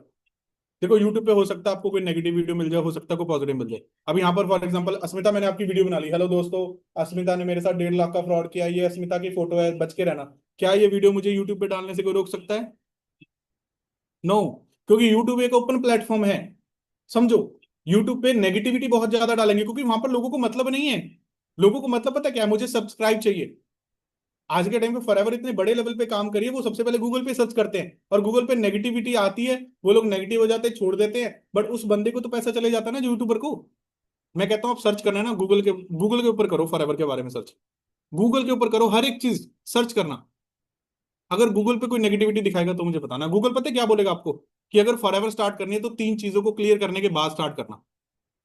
देखो यूट्यूब पे हो सकता है आपको कोई नेगेटिव वीडियो मिल जाए, हो सकता है कोई पॉजिटिव मिल जाए। अब यहाँ पर फॉर एग्जांपल अस्मिता, मैंने आपकी वीडियो बना ली, हेलो दोस्तों, अस्मिता ने मेरे साथ 1.5 लाख का फ्रॉड किया, ये अस्मिता की फोटो है, बच के रहना। क्या ये वीडियो मुझे यूट्यूब पे डालने से कोई रोक सकता है? नो। क्योंकि यूट्यूब एक ओपन प्लेटफॉर्म है, समझो। यूट्यूब पे नेगेटिविटी बहुत ज्यादा डालेंगे क्योंकि वहां पर लोगों को मतलब नहीं है। लोगों को मतलब पता क्या है? मुझे सब्सक्राइब चाहिए। आज के टाइम पे फॉरएवर इतने बड़े लेवल पे काम करिए, वो सबसे पहले गूगल पे सर्च करते हैं, और गूगल पे नेगेटिविटी आती है, वो लोग नेगेटिव हो जाते हैं, छोड़ देते हैं, बट उस बंदे को तो पैसा चले जाता है ना, जो यूट्यूबर को। मैं कहता हूँ आप सर्च करना है ना गूगल के ऊपर करो, फॉरएवर के बारे में सर्च, गूगल के ऊपर करो, हर एक चीज सर्च करना। अगर गूगल पे कोई नेगेटिविटी दिखाएगा तो मुझे बताना। गूगल पता है क्या बोलेगा आपको? कि अगर फॉरएवर स्टार्ट करनी है तो 3 चीजों को क्लियर करने के बाद स्टार्ट करना।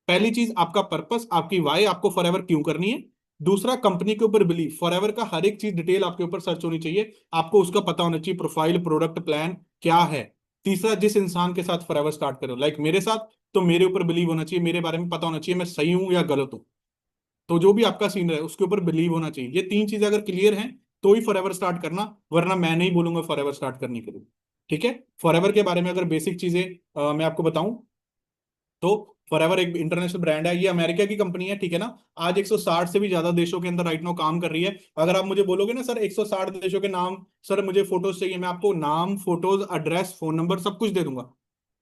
पहली चीज आपका पर्पस, आपकी वाई, आपको फॉरएवर क्यों करनी है। दूसरा कंपनी के ऊपर बिलीव, फॉरएवर का हर एक चीज डिटेल आपके ऊपर सर्च होनी चाहिए, आपको उसका पता होना चाहिए, प्रोफाइल, प्रोडक्ट, प्लान क्या है। तीसरा, जिस इंसान के साथ फॉरएवर स्टार्ट करो, लाइक मेरे साथ, तो मेरे ऊपर बिलीव होना चाहिए, मेरे बारे में पता होना चाहिए मैं सही हूं या गलत हूं। तो जो भी आपका सीन है उसके ऊपर बिलीव होना चाहिए। ये 3 चीजें अगर क्लियर हैं तो ही फॉरएवर स्टार्ट करना, वरना मैं नहीं बोलूंगा फॉरएवर स्टार्ट करने के लिए। ठीक है? फॉरएवर के बारे में अगर बेसिक चीजें मैं आपको बताऊं, तो फॉरएवर एक इंटरनेशनल ब्रांड है, ये अमेरिका की कंपनी है। ठीक है ना? आज 160 से भी ज्यादा देशों के अंदर राइट नाउ काम कर रही है। अगर आप मुझे बोलोगे ना सर 160 देशों के नाम, सर मुझे फोटोज चाहिए, मैं आपको नाम, फोटोज, एड्रेस, फोन नंबर सब कुछ दे दूंगा।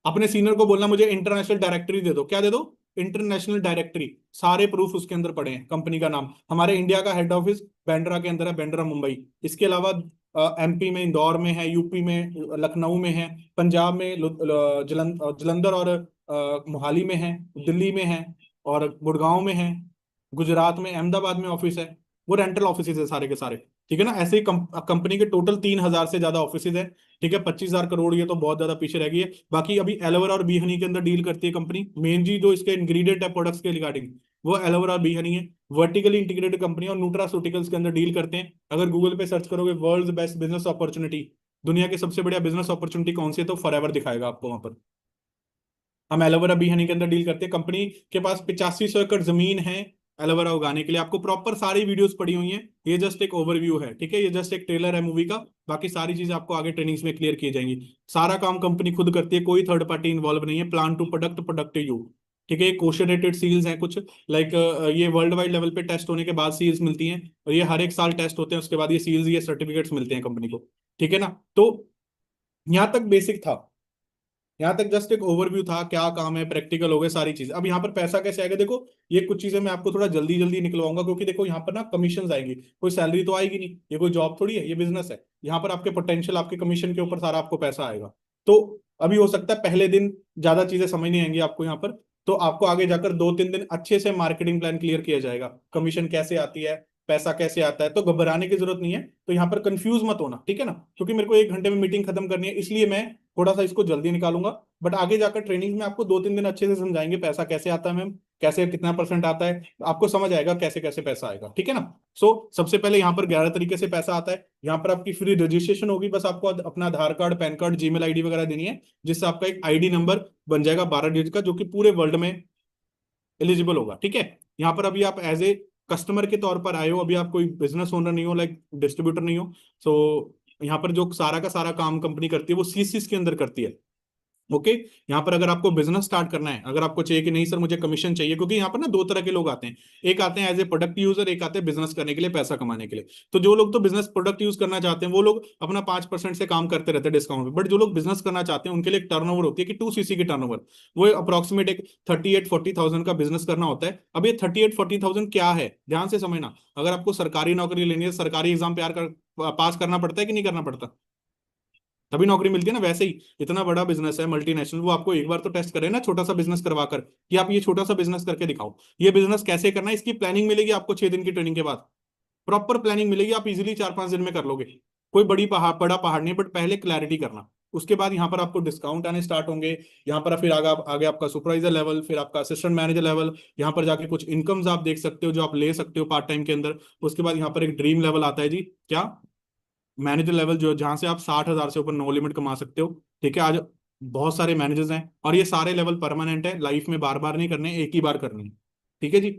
अपने सीनियर को बोलना मुझे इंटरनेशनल डायरेक्टरी दे दो, क्या दे दो? इंटरनेशनल डायरेक्टरी, सारे प्रूफ उसके अंदर पड़े हैं, कंपनी का नाम, हमारे इंडिया का हेड ऑफिस बैंड्रा के अंदर है, बैंड्रा मुंबई। इसके अलावा एमपी में इंदौर में है, यूपी में लखनऊ में है, पंजाब में जलंधर और मोहाली में है, दिल्ली में है, और गुड़गांव में है, गुजरात में अहमदाबाद में ऑफिस है। वो रेंटल ऑफिस है सारे के सारे। ठीक है ना? ऐसे ही कंपनी के टोटल 3,000 से ज्यादा ऑफिस है। ठीक है? 25,000 करोड़, ये तो बहुत ज्यादा पीछे रह गई है। बाकी अभी एलोवेरा और बी हनी के अंदर डील करती है कंपनी, मेन जी जो इसके इंग्रेडिएंट है प्रोडक्ट्स के रिगार्डिंग, वो एलोवेरा और बी हनी है। वर्टिकली इंटीग्रेटेड कंपनी और न्यूट्रास्यूटिकल्स के अंदर डील करते हैं। अगर गूगल पे सर्च करोगे वर्ल्ड बेस्ट बिजनेस अपॉर्चुनिटी, दुनिया की सबसे बढ़िया बिजनेस अपॉर्चुनिटी कौन सी है, तो फॉरएवर दिखाएगा आपको वहां पर। हम एलोवेरा बी हनी के अंदर डील करते हैं। कंपनी के पास 8500 एकड़ जमीन है एलोवेरा उगाने के लिए। आपको प्रॉपर सारी वीडियोस पड़ी हुई हैं, ये जस्ट एक ओवरव्यू है। ठीक है? ये जस्ट एक ट्रेलर है मूवी का, बाकी सारी चीजें आपको आगे ट्रेनिंग्स में क्लियर की जाएंगी। सारा काम कंपनी खुद करती है, कोई थर्ड पार्टी इन्वॉल्व नहीं है। Plan to product, product to you. ठीक है? ये कोशर रेटेड सील्स हैं कुछ, लाइक ये वर्ल्ड वाइड लेवल पे टेस्ट होने के बाद सील्स मिलती हैं, और ये हर एक साल टेस्ट होते हैं, उसके बाद ये सील्स, ये सर्टिफिकेट्स मिलते हैं कंपनी को। ठीक है ना? तो यहाँ तक बेसिक था, यहाँ तक जस्ट एक ओवरव्यू था, क्या काम है, प्रैक्टिकल हो गए सारी चीज। अब यहाँ पर पैसा कैसे आएगा, देखो ये कुछ चीजें मैं आपको थोड़ा जल्दी जल्दी निकलवाऊंगा, क्योंकि देखो यहाँ पर ना कमीशन आएंगी, कोई सैलरी तो आएगी नहीं, ये कोई जॉब थोड़ी है, ये बिजनेस है। यहाँ पर आपके पोटेंशियल, आपके कमीशन के ऊपर सारा आपको पैसा आएगा। तो अभी हो सकता है पहले दिन ज्यादा चीजें समझ नहीं आएंगी आपको यहाँ पर, तो आपको आगे जाकर 2-3 दिन अच्छे से मार्केटिंग प्लान क्लियर किया जाएगा, कमीशन कैसे आती है, पैसा कैसे आता है। तो घबराने की जरूरत नहीं है, तो यहाँ पर कंफ्यूज मत होना। ठीक है ना? क्योंकि मेरे को 1 घंटे में मीटिंग खत्म करनी है, इसलिए मैं थोड़ा सा इसको जल्दी निकालूंगा। बट आगे जाकर ट्रेनिंग में आपको 2-3 दिन अच्छे से समझाएंगे पैसा कैसे आता है मैम, कैसे कितना परसेंट आता है, आपको समझ आएगा कैसे कैसे पैसा आएगा। ठीक है ना? सबसे पहे यहाँ पर 11 तरीके से पैसा आता है। यहाँ पर आपकी फ्री रजिस्ट्रेशन होगी, बस आपको अपना Aadhaar card, PAN card, Gmail ID वगैरह देनी है, जिससे आपका एक आईडी नंबर बन जाएगा 12 डिजिट का, जो कि पूरे वर्ल्ड में एलिजिबल होगा। ठीक है? यहाँ पर अभी आप एज ए कस्टमर के तौर पर आए हो, अभी आप कोई बिजनेस ओनर नहीं हो, लाइक डिस्ट्रीब्यूटर नहीं हो। यहाँ पर जो सारा का सारा काम कंपनी करती है वो सीसीस के अंदर करती है। ओके। यहाँ पर अगर आपको बिजनेस स्टार्ट करना है, अगर आपको चाहिए कि नहीं सर मुझे कमीशन चाहिए, क्योंकि यहाँ पर ना दो तरह के लोग आते हैं, एक आते हैं एज ए प्रोडक्ट यूजर, एक आते हैं बिजनेस करने के लिए, पैसा कमाने के लिए। तो जो लोग तो बिजनेस प्रोडक्ट यूज करना चाहते हैं वो लोग अपना 5% से काम करते रहते हैं डिस्काउंट पे, बट जो लोग बिजनेस करना चाहते हैं उनके लिए एक टर्नओवर होती है कि 2 सीसी की टर्नओवर, वो अप्रोक्सीमेट एक 38-40 थाउजेंड का बिजनेस करना होता है। अब ये 38-40 थाउजेंड क्या है, ध्यान से समझना। अगर आपको सरकारी नौकरी लेनी है, सरकारी एग्जाम पास करना पड़ता है कि नहीं करना पड़ता, तभी नौकरी मिलती है ना। वैसे ही इतना बड़ा बिजनेस है मल्टीनेशनल, वो आपको एक बार तो टेस्ट करे ना छोटा सा बिजनेस करवा कर, कि आप ये छोटा सा बिजनेस करके दिखाओ। ये बिजनेस कैसे करना है इसकी प्लानिंग मिलेगी आपको 6 दिन की ट्रेनिंग के बाद, प्रॉपर प्लानिंग मिलेगी, आप इजीली 4-5 दिन में कर लोगे। कोई बड़ा पहाड़ नहीं, बट पहले क्लैरिटी करना। उसके बाद यहाँ पर आपको डिस्काउंट आने स्टार्ट होंगे। यहाँ पर फिर आगे आपका सुपरवाइजर लेवल, फिर आपका असिस्टेंट मैनेजर लेवल। यहाँ पर जाके कुछ इनकम्स आप देख सकते हो जो आप ले सकते हो पार्ट टाइम के अंदर। उसके बाद यहाँ पर एक ड्रीम लेवल आता है जी, क्या, मैनेजर लेवल, जो जहां से आप 60,000 से ऊपर नो लिमिट कमा सकते हो। ठीक है, आज बहुत सारे मैनेजर्स हैं और ये सारे लेवल परमानेंट है, लाइफ में बार बार नहीं करने, एक ही बार करने हैं। ठीक है जी।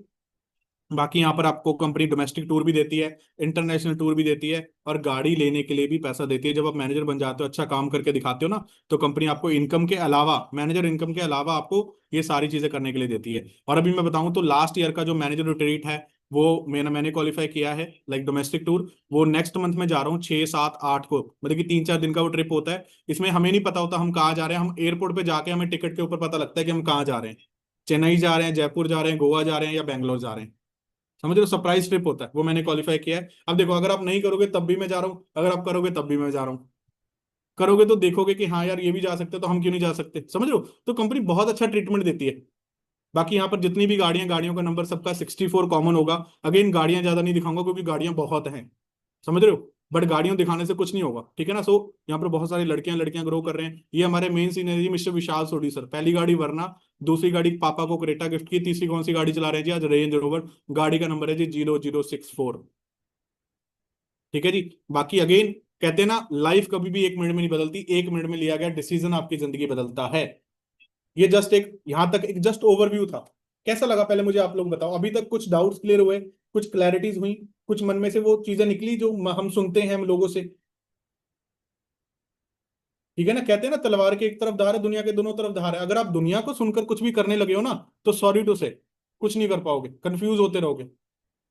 बाकी यहाँ पर आपको कंपनी डोमेस्टिक टूर भी देती है, इंटरनेशनल टूर भी देती है, और गाड़ी लेने के लिए भी पैसा देती है। जब आप मैनेजर बन जाते हो, अच्छा काम करके दिखाते हो ना, तो कंपनी आपको इनकम के अलावा, मैनेजर इनकम के अलावा आपको ये सारी चीजें करने के लिए देती है। और अभी मैं बताऊं तो लास्ट ईयर का जो मैनेजर रिट्रीट है, वो मैंने क्वालिफाई किया है, लाइक डोमेस्टिक टूर। वो नेक्स्ट मंथ में जा रहा हूँ, 6-7-8 को, मतलब कि 3-4 दिन का वो ट्रिप होता है। इसमें हमें नहीं पता होता हम कहाँ जा रहे हैं, हम एयरपोर्ट पे जाके हमें टिकट के ऊपर पता लगता है कि हम कहाँ जा रहे हैं। चेन्नई जा रहे हैं, जयपुर जा रहे हैं, गोवा जा रहे हैं, या बैंगलोर जा रहे हैं। समझ रहे हो, सरप्राइज ट्रिप होता है, वो मैंने क्वालिफाई किया है। अब देखो, अगर आप नहीं करोगे तब भी मैं जा रहा हूँ, अगर आप करोगे तब भी मैं जा रहा हूँ। करोगे तो देखोगे कि हाँ यार ये भी जा सकते हैं, तो हम क्यों नहीं जा सकते, समझ रहे हो। तो कंपनी बहुत अच्छा ट्रीटमेंट देती है। बाकी यहाँ पर जितनी भी गाड़ियां, गाड़ियों का नंबर सबका 64 कॉमन होगा। अगेन गाड़ियां ज्यादा नहीं दिखाऊंगा क्योंकि गाड़ियां बहुत हैं, समझ रहे हो, बट गाड़ियों दिखाने से कुछ नहीं होगा, ठीक है ना। सो यहाँ पर बहुत सारी लड़कियां लड़कियां ग्रो कर रहे हैं। ये हमारे मेन सीन है जी, मिस्टर विशाल सोडी सर, पहली गाड़ी वरना, दूसरी गाड़ी पापा को क्रेटा गिफ्ट की, तीसरी कौन सी गाड़ी चला रहे हैं जी आज, रेंज रोवर। गाड़ी का नंबर है जी 0064। ठीक है जी। बाकी अगेन कहते हैं ना, लाइफ कभी भी 1 मिनट में नहीं बदलती, 1 मिनट में लिया गया डिसीजन आपकी जिंदगी बदलता है। ये जस्ट एक, यहां तक एक जस्ट ओवरव्यू था। कैसा लगा पहले मुझे आप लोग बताओ, अभी तक कुछ डाउट्स क्लियर हुए, कुछ क्लैरिटीज हुई, कुछ मन में से वो चीजें निकली जो हम सुनते हैं हम लोगों से। ठीक है ना, कहते हैं ना तलवार के एक तरफ धार है, दुनिया के दोनों तरफ धार है। अगर आप दुनिया को सुनकर कुछ भी करने लगे हो ना, तो सॉरी टू से कुछ नहीं कर पाओगे, कंफ्यूज होते रहोगे।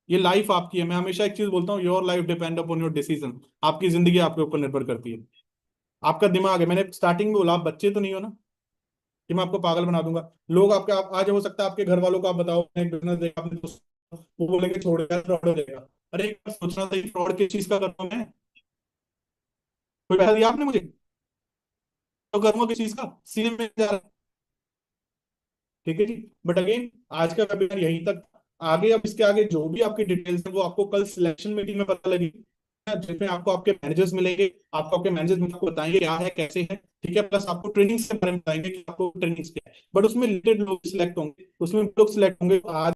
ये लाइफ आपकी है, मैं हमेशा एक चीज बोलता हूँ, your life depend upon your decision. आपकी जिंदगी आपके ऊपर निर्भर करती है। आपका दिमाग है, मैंने स्टार्टिंग में बोला आप बच्चे तो नहीं हो ना कि मैं आपको पागल बना दूंगा। लोग आपके आज हो सकता है आपके घर वालों को आप बताओ मैं एक बिजनेस देखा आपने, तो वो बोलेंगे छोड़ यार फ्रॉड हो जाएगा। अरे एक बार सोचना था फ्रॉड किस चीज का कर रहा हूं मैं, कोई पैसा दिया आपने मुझे, तो करूंगा किस चीज का, सीने में जा रहा है। ठीक है जी। बट अगेन आज का वेबिनार यहीं तक। आगे अब इसके आगे जो भी आपकी डिटेल्स है वो आपको कल सिलेक्शन मीटिंग में पता लगेगी, जिसमें आपको आपके मैनेजर्स मिलेंगे। आपको आपके मैनेजर्स आपको बताएंगे क्या है कैसे है, ठीक है, प्लस आपको ट्रेनिंग के बारे में बताएंगे कि आपको ट्रेनिंग क्या है। बट उसमें लिमिटेड लोग सिलेक्ट होंगे, उसमें लोग सिलेक्ट होंगे आज